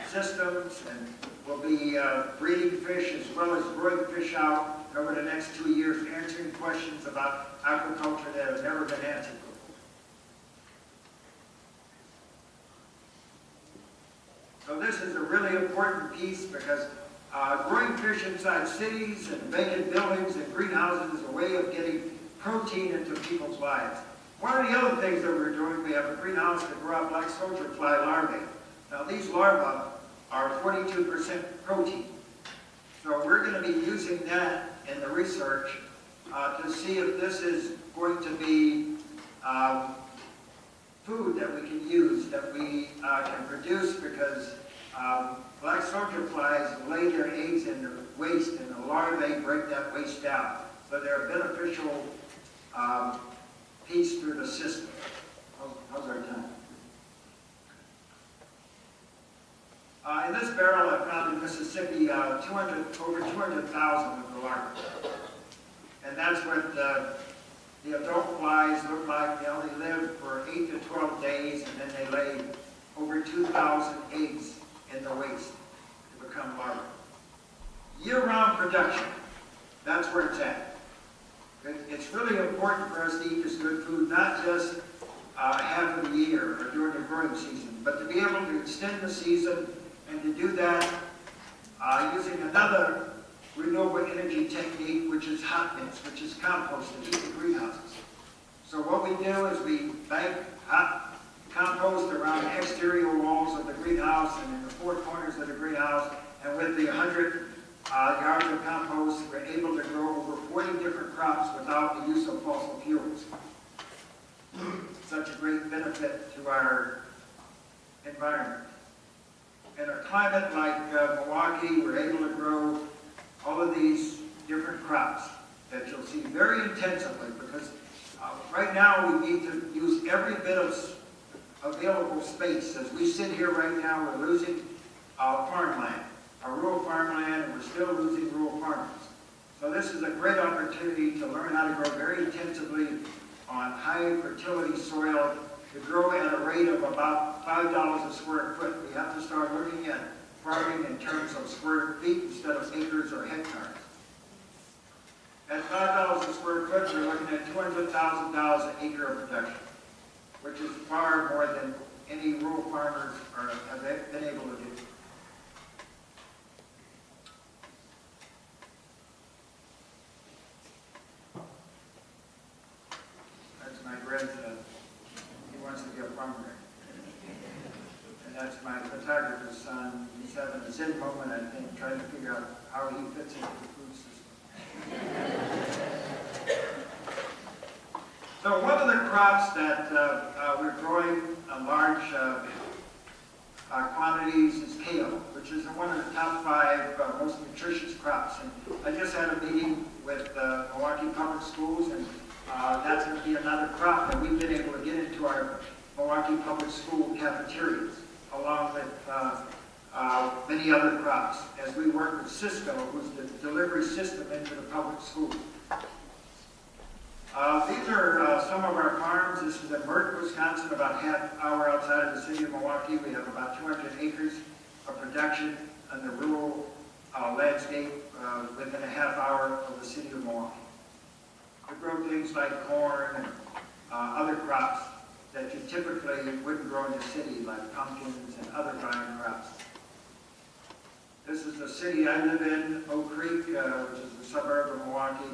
systems. And we'll be breeding fish as well as growing fish out over the next 2 years, answering questions about aquaculture that have never been answered before. So this is a really important piece because growing fish inside cities and vacant buildings and greenhouses is a way of getting protein into people's lives. One of the other things that we're doing, we have a greenhouse to grow out black soldier fly larvae. Now these larvae are 42% protein. So we're going to be using that in the research to see if this is going to be food that we can use, that we can produce, because black soldier flies lay their eggs in the waste, and the larvae break that waste down. So they're a beneficial piece through the system. How's our time? In this barrel I found in Mississippi over 200,000 of the larvae. And that's what the adult flies look like. They only live for 8 to 12 days, and then they lay over 2,000 eggs in the waste to become larvae. Year-round production, that's where it's at. It's really important for us to eat this good food, not just half of the year or during the growing season, but to be able to extend the season and to do that using another renewable energy technique, which is hot mix, which is compost to heat the greenhouses. So what we do is we bank hot compost around the exterior walls of the greenhouse and in the 4 corners of the greenhouse, and with the 100 yards of compost, we're able to grow over 40 different crops without the use of fossil fuels. Such a great benefit to our environment. In a climate like Milwaukee, we're able to grow all of these different crops that you'll see very intensively, because right now we need to use every bit of available space. As we sit here right now, we're losing farmland, our rural farmland, and we're still losing rural farmers. So this is a great opportunity to learn how to grow very intensively on high fertility soil, to grow at a rate of about $5 a square foot. We have to start looking at farming in terms of square feet instead of acres or hectares. At $5 a square foot, you're looking at $200,000 an acre of production, which is far more than any rural farmers have been able to do. That's my grandson. He wants to be a farmer. And that's my photographer's son. He's having a zen moment, I think, trying to figure out how he fits into the food system. So one of the crops that we're growing a large quantities is kale, which is one of the top 5 most nutritious crops. And I just had a meeting with Milwaukee Public Schools, and that's going to be another crop that we've been able to get into our Milwaukee Public School cafeterias, along with many other crops, as we work with Cisco, who's the delivery system into the public schools. These are some of our farms. This is in Merck, Wisconsin, about half hour outside of the city of Milwaukee. We have about 200 acres of production in the rural landscape within a half hour of the city of Milwaukee. We grow things like corn and other crops that you typically wouldn't grow in the city, like pumpkins and other vine crops. This is the city I live in, Oak Creek, which is a suburb of Milwaukee.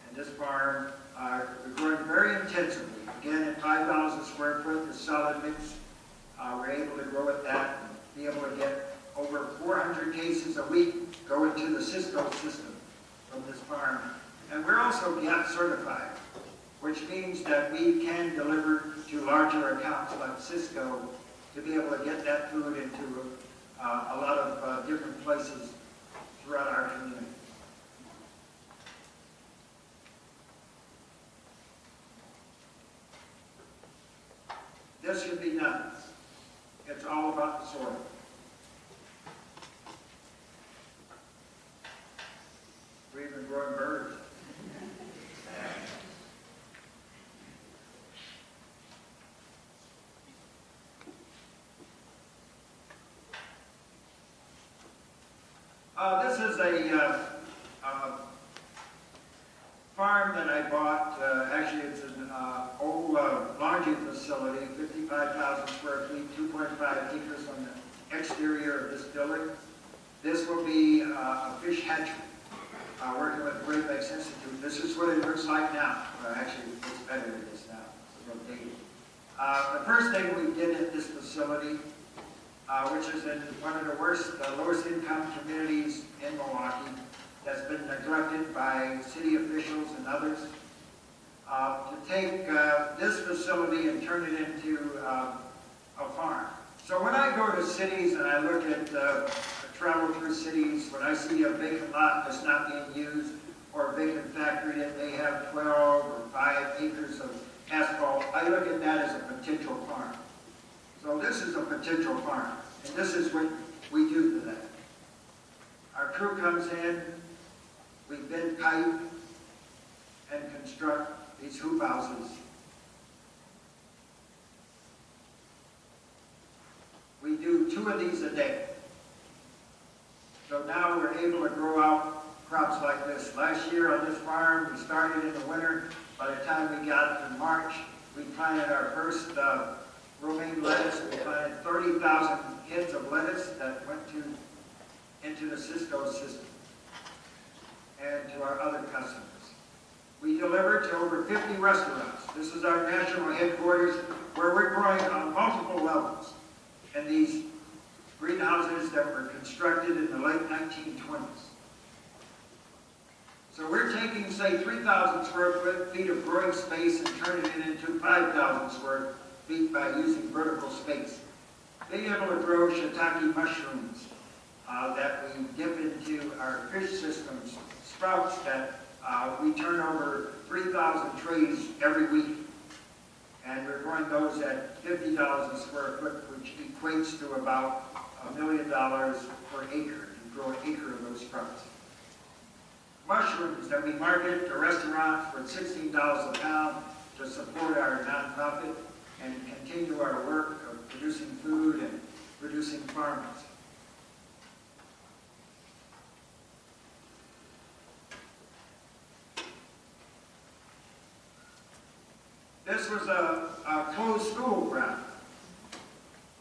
And this farm, we're growing very intensively. Again, at $5 a square foot, the solid mix, we're able to grow at that and be able to get over 400 cases a week go into the Cisco system from this farm. And we're also GAP certified, which means that we can deliver to larger accounts like Cisco to be able to get that food into a lot of different places throughout our community. This should be done. It's all about the soil. We're even growing birds. This is a farm that I bought. Actually, it's an old laundry facility, 55,000 square feet, 2.5 acres on the exterior of this building. This will be a fish hatchery, working with the Great Lakes Institute. This is what it looks like now. Actually, it's better than this now. It's a little dated. The first thing we did at this facility, which is in one of the lowest income communities in Milwaukee, that's been neglected by city officials and others, to take this facility and turn it into a farm. So when I go to cities and I look at travel through cities, when I see a vacant lot that's not being used, or a vacant factory that may have 12 or 5 acres of asphalt, I look at that as a potential farm. So this is a potential farm, and this is what we do for that. Our crew comes in, we bend pipe and construct these hoop houses. We do 2 of these a day. So now we're able to grow out crops like this. Last year on this farm, we started in the winter. By the time we got to March, we planted our first romaine lettuce. We planted 30,000 heads of lettuce that went into the Cisco system and to our other customers. We deliver to over 50 restaurants. This is our national headquarters where we're growing on multiple levels in these greenhouses that were constructed in the late 1920s. So we're taking, say, 3,000 square feet of growing space and turning it into 5,000 square feet by using vertical space. Being able to grow shiitake mushrooms that we dip into our fish systems, sprouts that we turn over 3,000 trays every week. And we're growing those at $50 a square foot, which equates to about $1 million per acre. You grow an acre of those sprouts. Mushrooms that we market to restaurants for $16 a pound to support our nonprofit and continue our work of producing food and producing farmers. This was a closed school ground.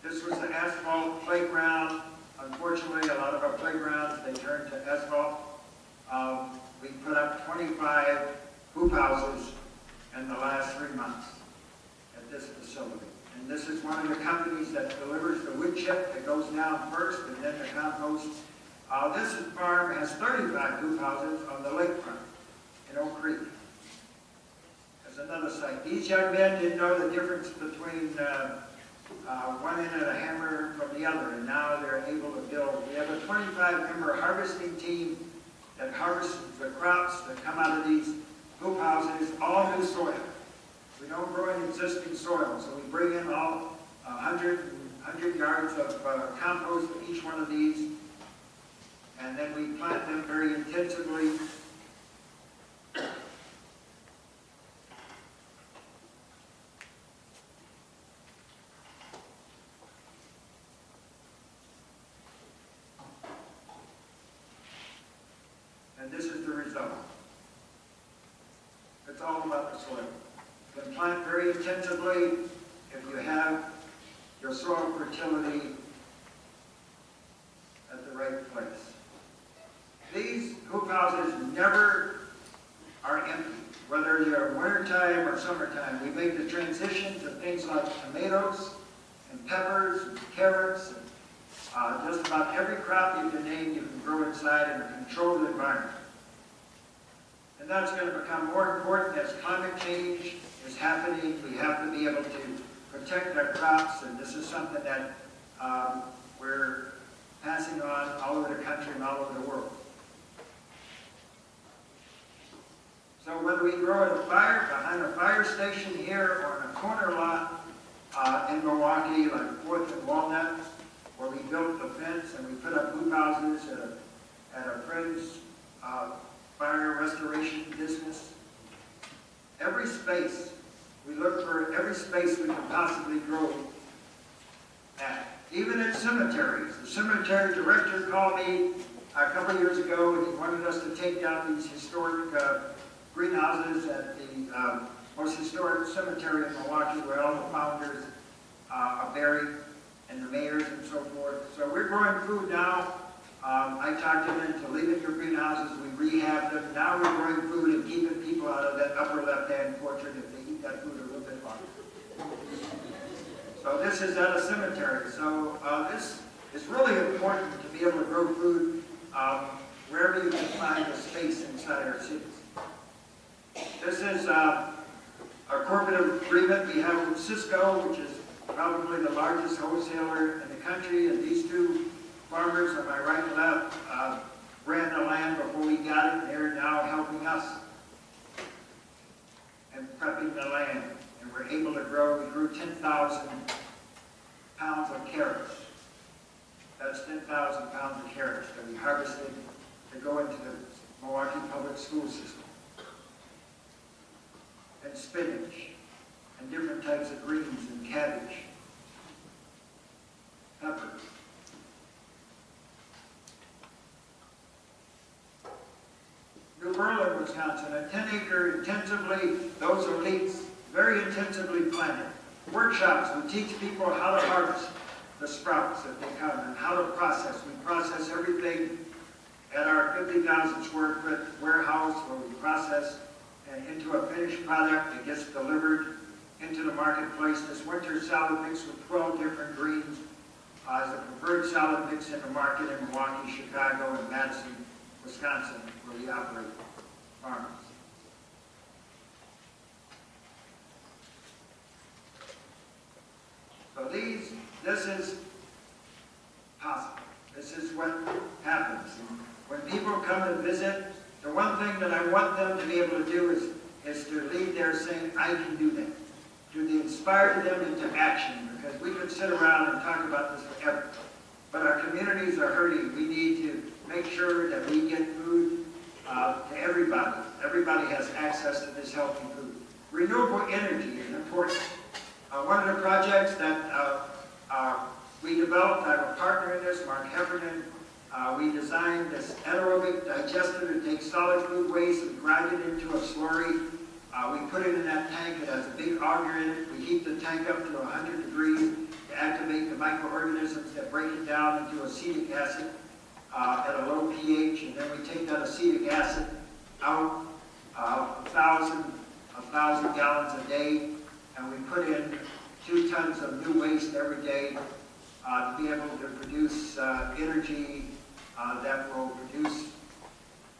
This was the asphalt playground. Unfortunately, a lot of our playgrounds, they turned to asphalt. We put up 25 hoop houses in the last 3 months at this facility. And this is one of the companies that delivers the wood chip that goes down first and then the compost. This farm has 35 hoop houses on the lakefront in Oak Creek. There's another site. These young men didn't know the difference between one end of the hammer from the other, and now they're able to build. We have a 25-member harvesting team that harvests the crops that come out of these hoop houses, all new soil. We don't grow in existing soil, so we bring in all 100 yards of compost in each one of these, and then we plant them very intensively. And this is the result. It's all about the soil. You can plant very intensively if you have your soil fertility at the right place. These hoop houses never are empty, whether they're wintertime or summertime. We make the transition to things like tomatoes and peppers and carrots and just about every crop you can name you can grow inside in a controlled environment. And that's going to become more important as climate change is happening. We have to be able to protect our crops, and this is something that we're passing on all over the country and all over the world. So whether we grow at a fire, behind a fire station here, or in a corner lot in Milwaukee, like 4th and Walnut, where we built the fence and we put up hoop houses at a friend's fire restoration business. Every space, we look for every space we can possibly grow at. Even in cemeteries. The cemetery director called me a couple years ago and he wanted us to take down these historic greenhouses at the most historic cemetery in Milwaukee where all the founders are buried and the mayors and so forth. So we're growing food now. I talked them into leaving your greenhouses. We rehab them. Now we're growing food and keeping people out of that upper left-hand quadrant if they eat that food a little bit longer. So this is at a cemetery. So this is really important to be able to grow food wherever you can find a space inside our cities. This is a corporate agreement we have with Cisco, which is probably the largest wholesaler in the country, and these two farmers on my right and left ran the land before we got it. They're now helping us and prepping the land, and we're able to grow. We grew 10,000 pounds of carrots. That's 10,000 pounds of carrots that we harvested to go into the Milwaukee public school system. And spinach, and different types of greens, and cabbage, peppers. New Berlin, Wisconsin, a 10-acre intensively, those are leeks, very intensively planted. Workshops, we teach people how to harvest the sprouts that they come and how to process. We process everything at our 50,000 square foot warehouse where we process into a finished product that gets delivered into the marketplace. This winter salad mix with 12 different greens is the preferred salad mix in the market in Milwaukee, Chicago, and Madison, Wisconsin, where we operate farms. So this is possible. This is what happens. When people come and visit, the one thing that I want them to be able to do is to leave there saying, I can do that. To inspire them into action, because we could sit around and talk about this forever. But our communities are hurting. We need to make sure that we get food to everybody. Everybody has access to this healthy food. Renewable energy is important. One of the projects that we developed, I have a partner in this, Mark Heffernan. We designed this anaerobic digester to take solid food waste and grind it into a slurry. We put it in that tank. It has a big auger in it. We heat the tank up to 100 degrees to activate the microorganisms that break it down into acetic acid at a low pH. And then we take that acetic acid out 1,000 gallons a day. And we put in 2 tons of new waste every day to be able to produce energy that will produce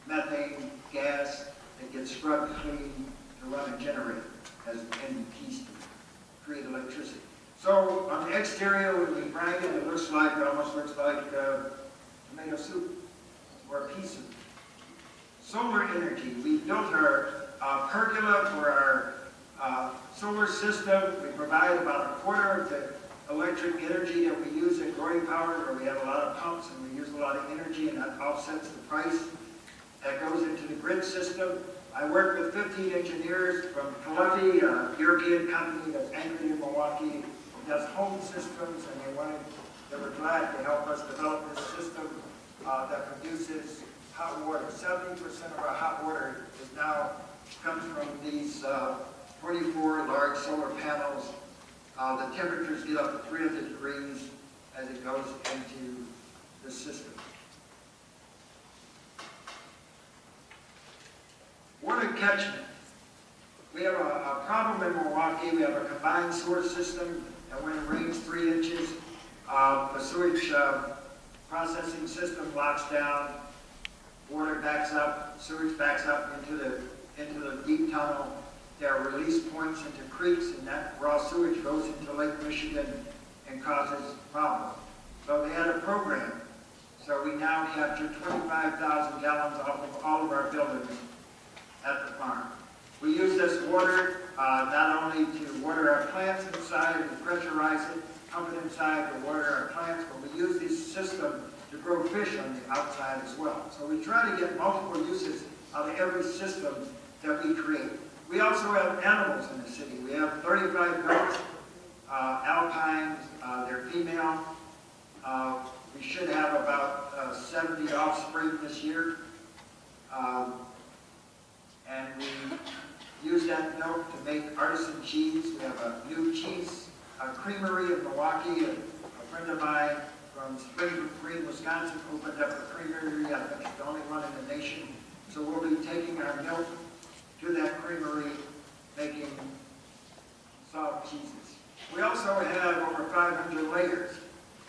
methane gas that gets scrubbed clean to run a generator as an piece to create electricity. So on the exterior, when we grind it, it almost looks like tomato soup or a pea soup. Solar energy. We built our pergola for our solar system. We provide about a quarter of the electric energy that we use at growing power, where we have a lot of pumps and we use a lot of energy, and that offsets the price that goes into the grid system. I work with 15 engineers from Columbia, a European company that's anchored in Milwaukee, does home systems, and they were glad to help us develop this system that produces hot water. 70% of our hot water comes from these 24 large solar panels. The temperatures get up to 300 degrees as it goes into the system. Water catchment. We have a problem in Milwaukee. We have a combined sewer system, and when it rains 3 inches, the sewage processing system locks down, water backs up, sewage backs up into the deep tunnel. There are release points into creeks, and that raw sewage goes into Lake Michigan and causes problems. So they had a program. So we now capture 25,000 gallons off of all of our buildings at the farm. We use this water not only to water our plants inside and pressurize it, pump it inside to water our plants, but we use this system to grow fish on the outside as well. So we try to get multiple uses out of every system that we create. We also have animals in the city. We have 35 goats, alpines, they're female. We should have about 70 offspring this year. And we use that milk to make artisan cheese. We have a new cheese creamery in Milwaukee. A friend of mine from Spring Green, Wisconsin, opened up a creamery. I think it's the only one in the nation. So we'll be taking our milk to that creamery, making soft cheeses. We also have over 500 layers.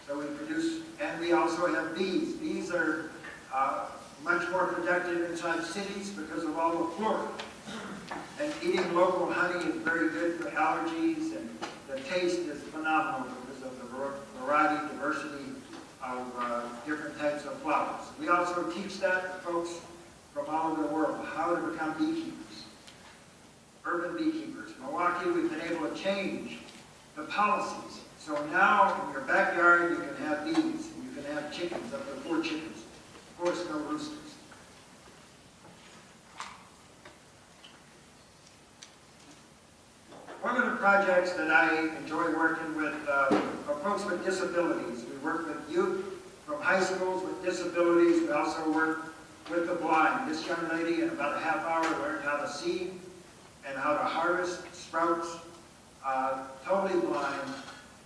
So we produce, and we also have bees. Bees are much more productive inside cities because of all the flora. And eating local honey is very good for allergies, and the taste is phenomenal because of the variety, diversity of different types of flowers. We also teach that to folks from all over the world, how to become beekeepers, urban beekeepers. In Milwaukee, we've been able to change the policies. So now in your backyard, you can have bees, and you can have chickens, up to 4 chickens. Of course, no roosters. One of the projects that I enjoy working with are folks with disabilities. We work with youth from high schools with disabilities. We also work with the blind. This young lady, in about a half hour, learned how to seed and how to harvest sprouts, totally blind.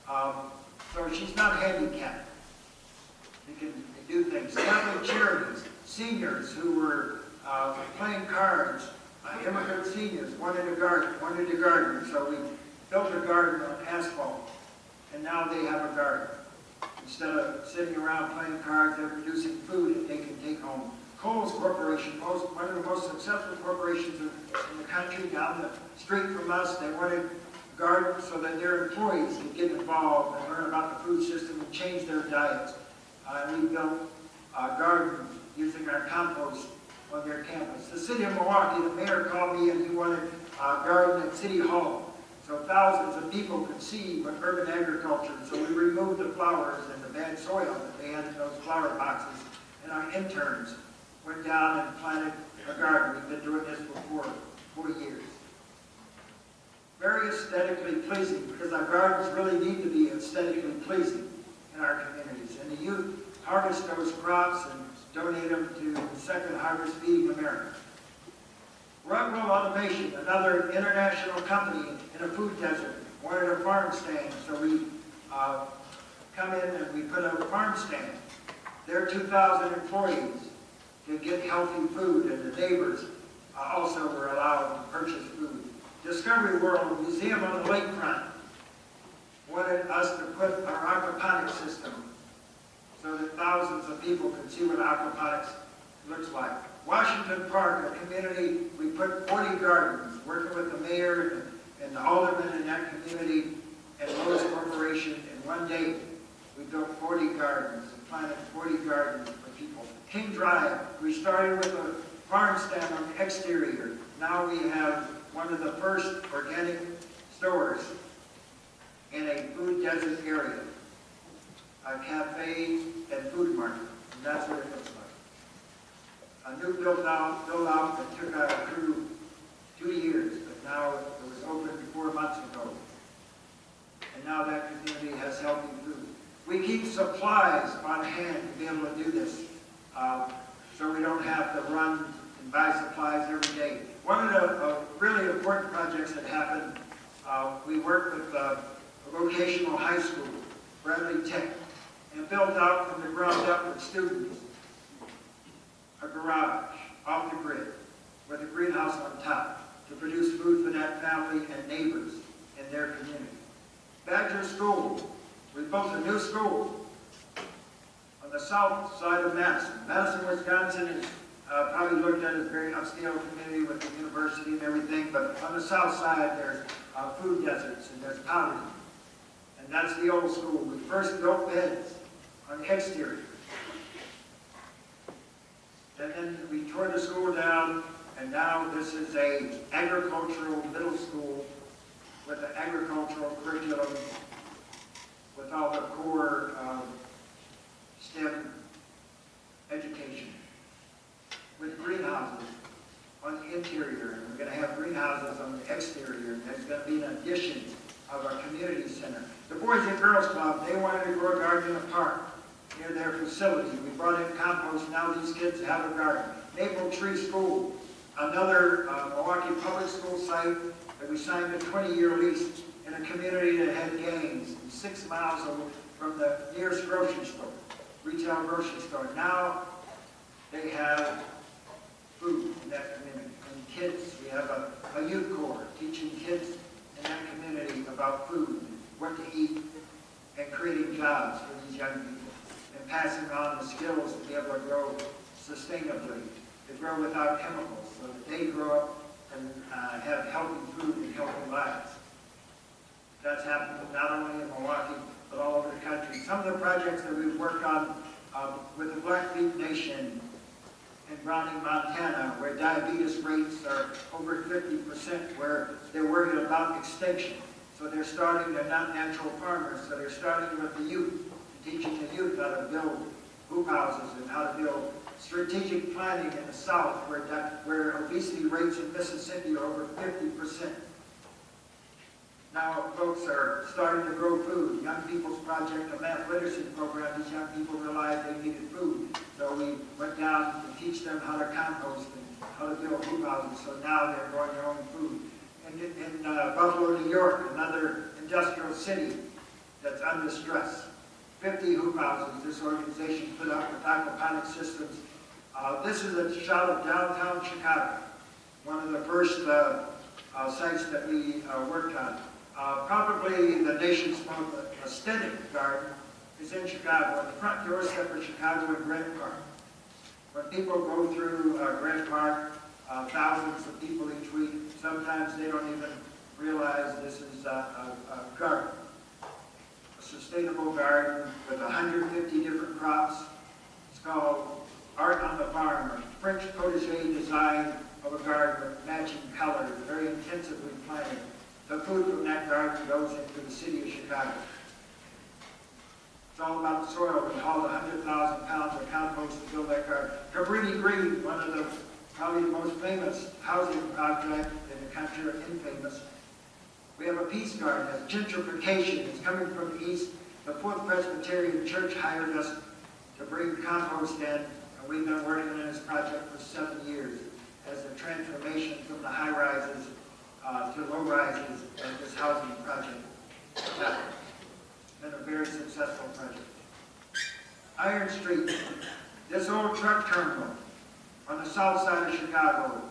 So she's not handicapped. She can do things. Catholic charities, seniors who were playing cards, immigrant seniors wanted a garden, so we built a garden on asphalt, and now they have a garden. Instead of sitting around playing cards, they're producing food that they can take home. Kohl's Corporation, one of the most successful corporations in the country, down the street from us, they wanted a garden so that their employees could get involved and learn about the food system and change their diets. We built a garden using our compost on their campus. The city of Milwaukee, the mayor called me and he wanted a garden at City Hall so thousands of people could see what urban agriculture. So we removed the flowers and the bad soil that they had in those flower boxes, and our interns went down and planted a garden. We've been doing this for 4 years. Very aesthetically pleasing, because our gardens really need to be aesthetically pleasing in our communities. And the youth harvest those crops and donate them to Second Harvest Feeding America. Rockwell Automation, another international company in a food desert, wanted a farm stand, so we come in and we put a farm stand. Their 2,000 employees could get healthy food, and the neighbors also were allowed to purchase food. Discovery World, a museum on the lakefront, wanted us to put our aquaponics system so that thousands of people could see what aquaponics looks like. Washington Park, a community, we put 40 gardens, working with the mayor and the aldermen in that community and Lowe's Corporation in one day. We built 40 gardens and planted 40 gardens for people. King Drive, we started with a farm stand on the exterior. Now we have one of the first organic stores in a food desert area, a cafe and food market, and that's what it looks like. A new build out that took our crew 2 years, but now it was opened 4 months ago. And now that community has healthy food. We keep supplies on hand to be able to do this, so we don't have to run and buy supplies every day. One of the really important projects that happened, we worked with a vocational high school, Bradley Tech, and built out from the ground up with students a garage off the grid with a greenhouse on top to produce food for that family and neighbors in their community. Badger School, we built a new school on the south side of Madison. Madison, Wisconsin is probably looked at as a very upscale community with the university and everything, but on the south side there's food deserts and there's poverty. And that's the old school. We first built beds on the exterior. And then we tore the school down, and now this is a agricultural middle school with an agricultural curriculum with all the core STEM education, with greenhouses on the interior, and we're going to have greenhouses on the exterior, and there's going to be an addition of our community center. The Boys and Girls Club, they wanted to grow a garden in a park near their facility. We brought in compost, now these kids have a garden. Maple Tree School, another Milwaukee public school site that we signed a 20-year lease in a community that had games 6 miles from the nearest grocery store, retail grocery store. Now they have food in that community. And kids, we have a youth corps teaching kids in that community about food, what to eat, and creating jobs for these young people, and passing on the skills to be able to grow sustainably, to grow without chemicals, so that they grow up and have healthy food and healthy lives. That's happening not only in Milwaukee, but all over the country. Some of the projects that we've worked on with the Blackfeet Nation in Browning, Montana, where diabetes rates are over 50%, where they're worried about extinction. So they're not natural farmers, so they're starting with the youth, teaching the youth how to build hoop houses and how to build strategic planning in the South, where obesity rates in Mississippi are over 50%. Now folks are starting to grow food. Young People's Project, a math literacy program, these young people realized they needed food. So we went down to teach them how to compost and how to build hoop houses. So now they're growing their own food. And in Buffalo, New York, another industrial city that's under stress. 50 hoop houses this organization put up with aquaponic systems. This is a shot of downtown Chicago, one of the first sites that we worked on. Probably the nation's most aesthetic garden is in Chicago, on the front doorstep of Chicago in Grant Park. When people go through Grant Park, thousands of people each week, sometimes they don't even realize this is a garden. A sustainable garden with 150 different crops. It's called Art on the Farm, a French protege design of a garden with matching colors, very intensively planted. The food from that garden goes into the city of Chicago. It's all about the soil. We hauled 100,000 pounds of compost to build that garden. Cabrini Green, one of the probably the most famous housing project in the country, or infamous. We have a peace garden. That's gentrification. It's coming from the east. The Fourth Presbyterian Church hired us to bring compost in, and we've been working on this project for 7 years as a transformation from the high rises to low rises of this housing project. It's been a very successful project. Iron Street, this old truck terminal on the south side of Chicago,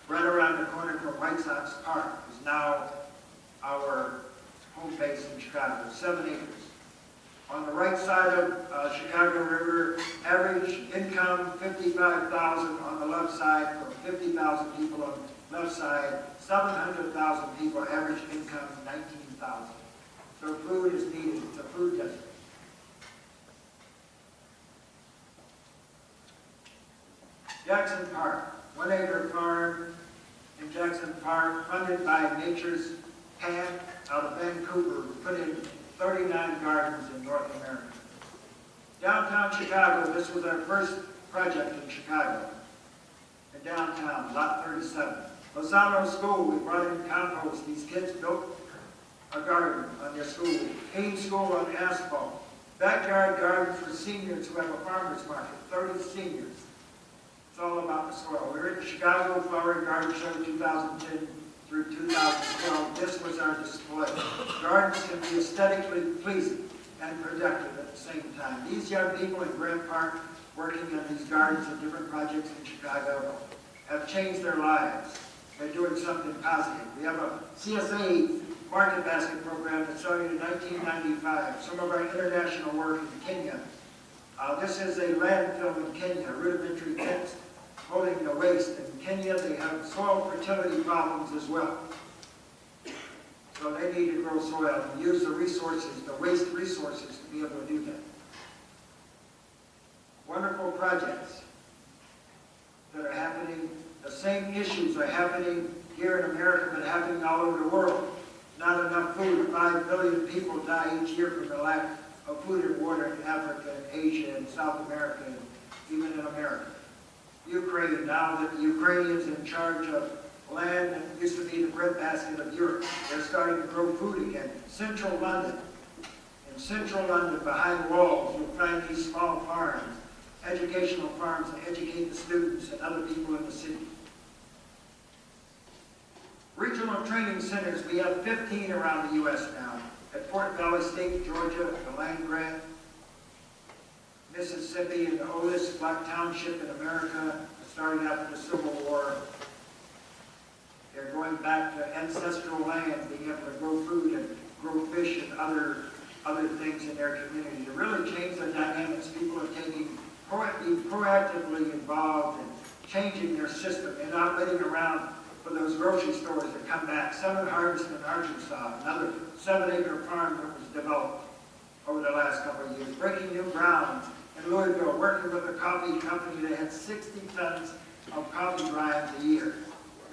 right around the corner from White Sox Park, is now our home base in Chicago, 7 acres. On the right side of Chicago River, average income $55,000 on the left side, for 50,000 people on the left side, 700,000 people, average income $19,000. So food is needed. It's a food desert. Jackson Park, 1 acre farm in Jackson Park, funded by Nature's Path out of Vancouver, put in 39 gardens in North America. Downtown Chicago, this was our first project in Chicago. In downtown, lot 37. Lozano School, we brought in compost. These kids built a garden on their school. Haynes School on asphalt. Backyard garden for seniors who have a farmer's market, 30 seniors. It's all about the soil. We were at the Chicago Flower and Garden Show 2010 through 2012. This was our display. Gardens can be aesthetically pleasing and productive at the same time. These young people in Grant Park working on these gardens and different projects in Chicago have changed their lives. They're doing something positive. We have a CSA market basket program that started in 1995. Some of our international work in Kenya. This is a landfill in Kenya, rudimentary tents holding the waste. In Kenya, they have soil fertility problems as well. So they need to grow soil and use the resources, the waste resources, to be able to do that. Wonderful projects that are happening. The same issues are happening here in America, but happening all over the world. Not enough food. 5 billion people die each year from the lack of food and water in Africa and Asia and South America and even in America. Ukraine, now that the Ukrainians in charge of land that used to be the breadbasket of Europe, they're starting to grow food again. Central London. In central London, behind walls, you'll find these small farms, educational farms that educate the students and other people in the city. Regional training centers, we have 15 around the U.S. now. At Fort Valley State, Georgia, the land grant. Mississippi, and the oldest black township in America, starting after the Civil War. They're going back to ancestral land, being able to grow food and grow fish and other things in their community. To really change the dynamics, people are being proactively involved in changing their system and not waiting around for those grocery stores that come back. Southern Harvest in Arkansas, another 7-acre farm that was developed over the last couple of years. Breaking new grounds in Louisville, working with a coffee company that had 60 tons of coffee grinds a year.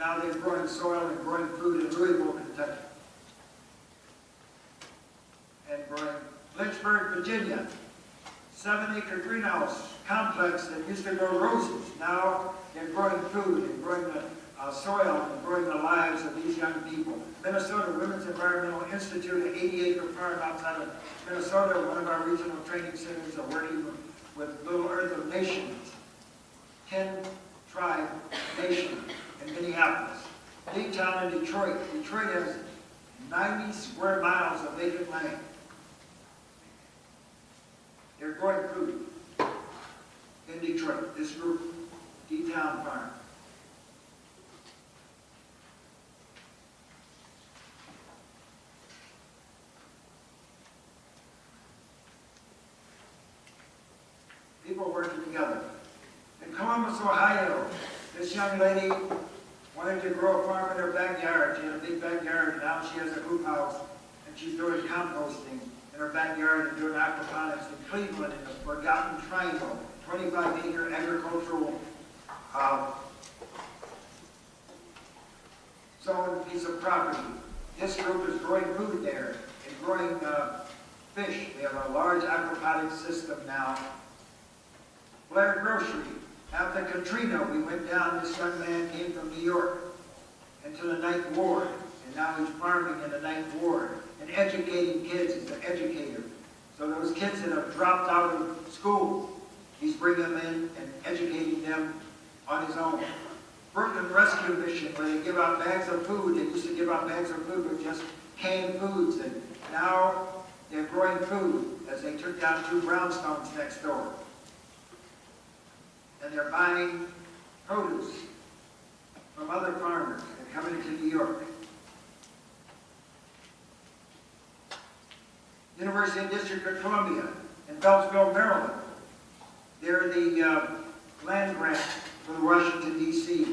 Now they're growing soil and growing food in Louisville, Kentucky. And growing Lynchburg, Virginia, 7-acre greenhouse complex that used to grow roses. Now they're growing food and growing the soil and growing the lives of these young people. Minnesota Women's Environmental Institute, an 80-acre farm outside of Minnesota, one of our regional training centers, are working with Little Earth of Nations, 10-tribe nation in Minneapolis. D-Town in Detroit. Detroit has 90 square miles of vacant land. They're growing food in Detroit, this group, D-Town Farm. People working together. In Columbus, Ohio, this young lady wanted to grow a farm in her backyard. She had a big backyard, and now she has a hoop house, and she's doing composting in her backyard and doing aquaponics. In Cleveland, in the Forgotten Triangle, 25-acre agricultural zone piece of property. This group is growing food there and growing fish. They have a large aquaponics system now. Blair Grocery. After Katrina, we went down, this young man came from New York into the 9th Ward, and now he's farming in the 9th Ward and educating kids. He's an educator. So those kids that have dropped out of school, he's bringing them in and educating them on his own. Brooklyn Rescue Mission, where they give out bags of food. They used to give out bags of food with just canned foods, and now they're growing food as they took down 2 brownstones next door. And they're buying produce from other farmers and coming into New York. University and District of Columbia in Beltsville, Maryland. They're the land grant for Washington, D.C.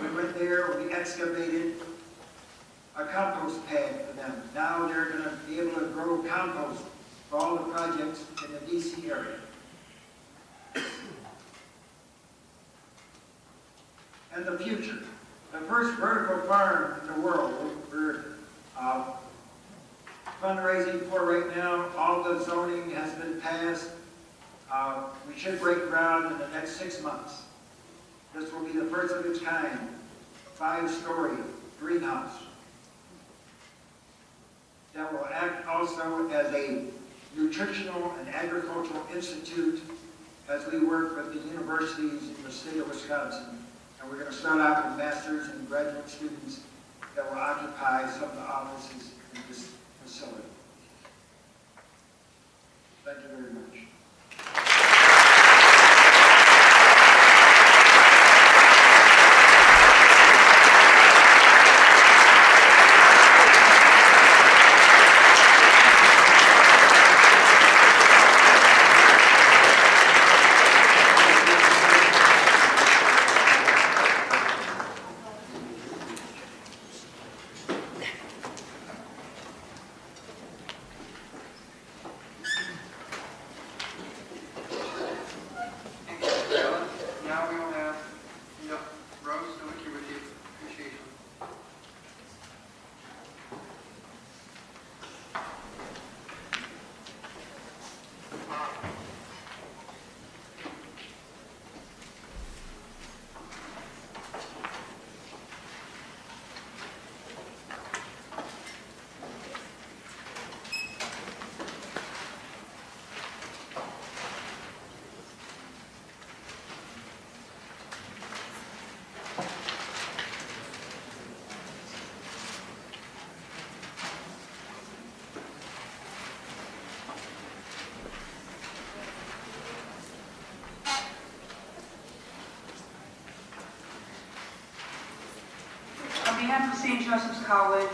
We went there, we excavated a compost pad for them. Now they're going to be able to grow compost for all the projects in the DC area. And the future. The first vertical farm in the world we're fundraising for right now. All the zoning has been passed. We should break ground in the next 6 months. This will be the first of its kind, 5-story greenhouse that will act also as a nutritional and agricultural institute as we work with the universities in the state of Wisconsin. And we're going to start out with masters and graduate students that will occupy some of the offices in this facility. Thank you very much. Now we will have Rose Nowicki with the appreciation. On behalf of St. Joseph's College,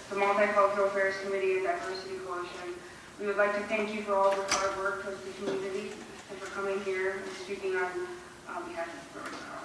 the Multicultural Affairs Committee, and Diversity Coalition, we would like to thank you for all your hard work towards the community and for coming here and speaking on behalf of our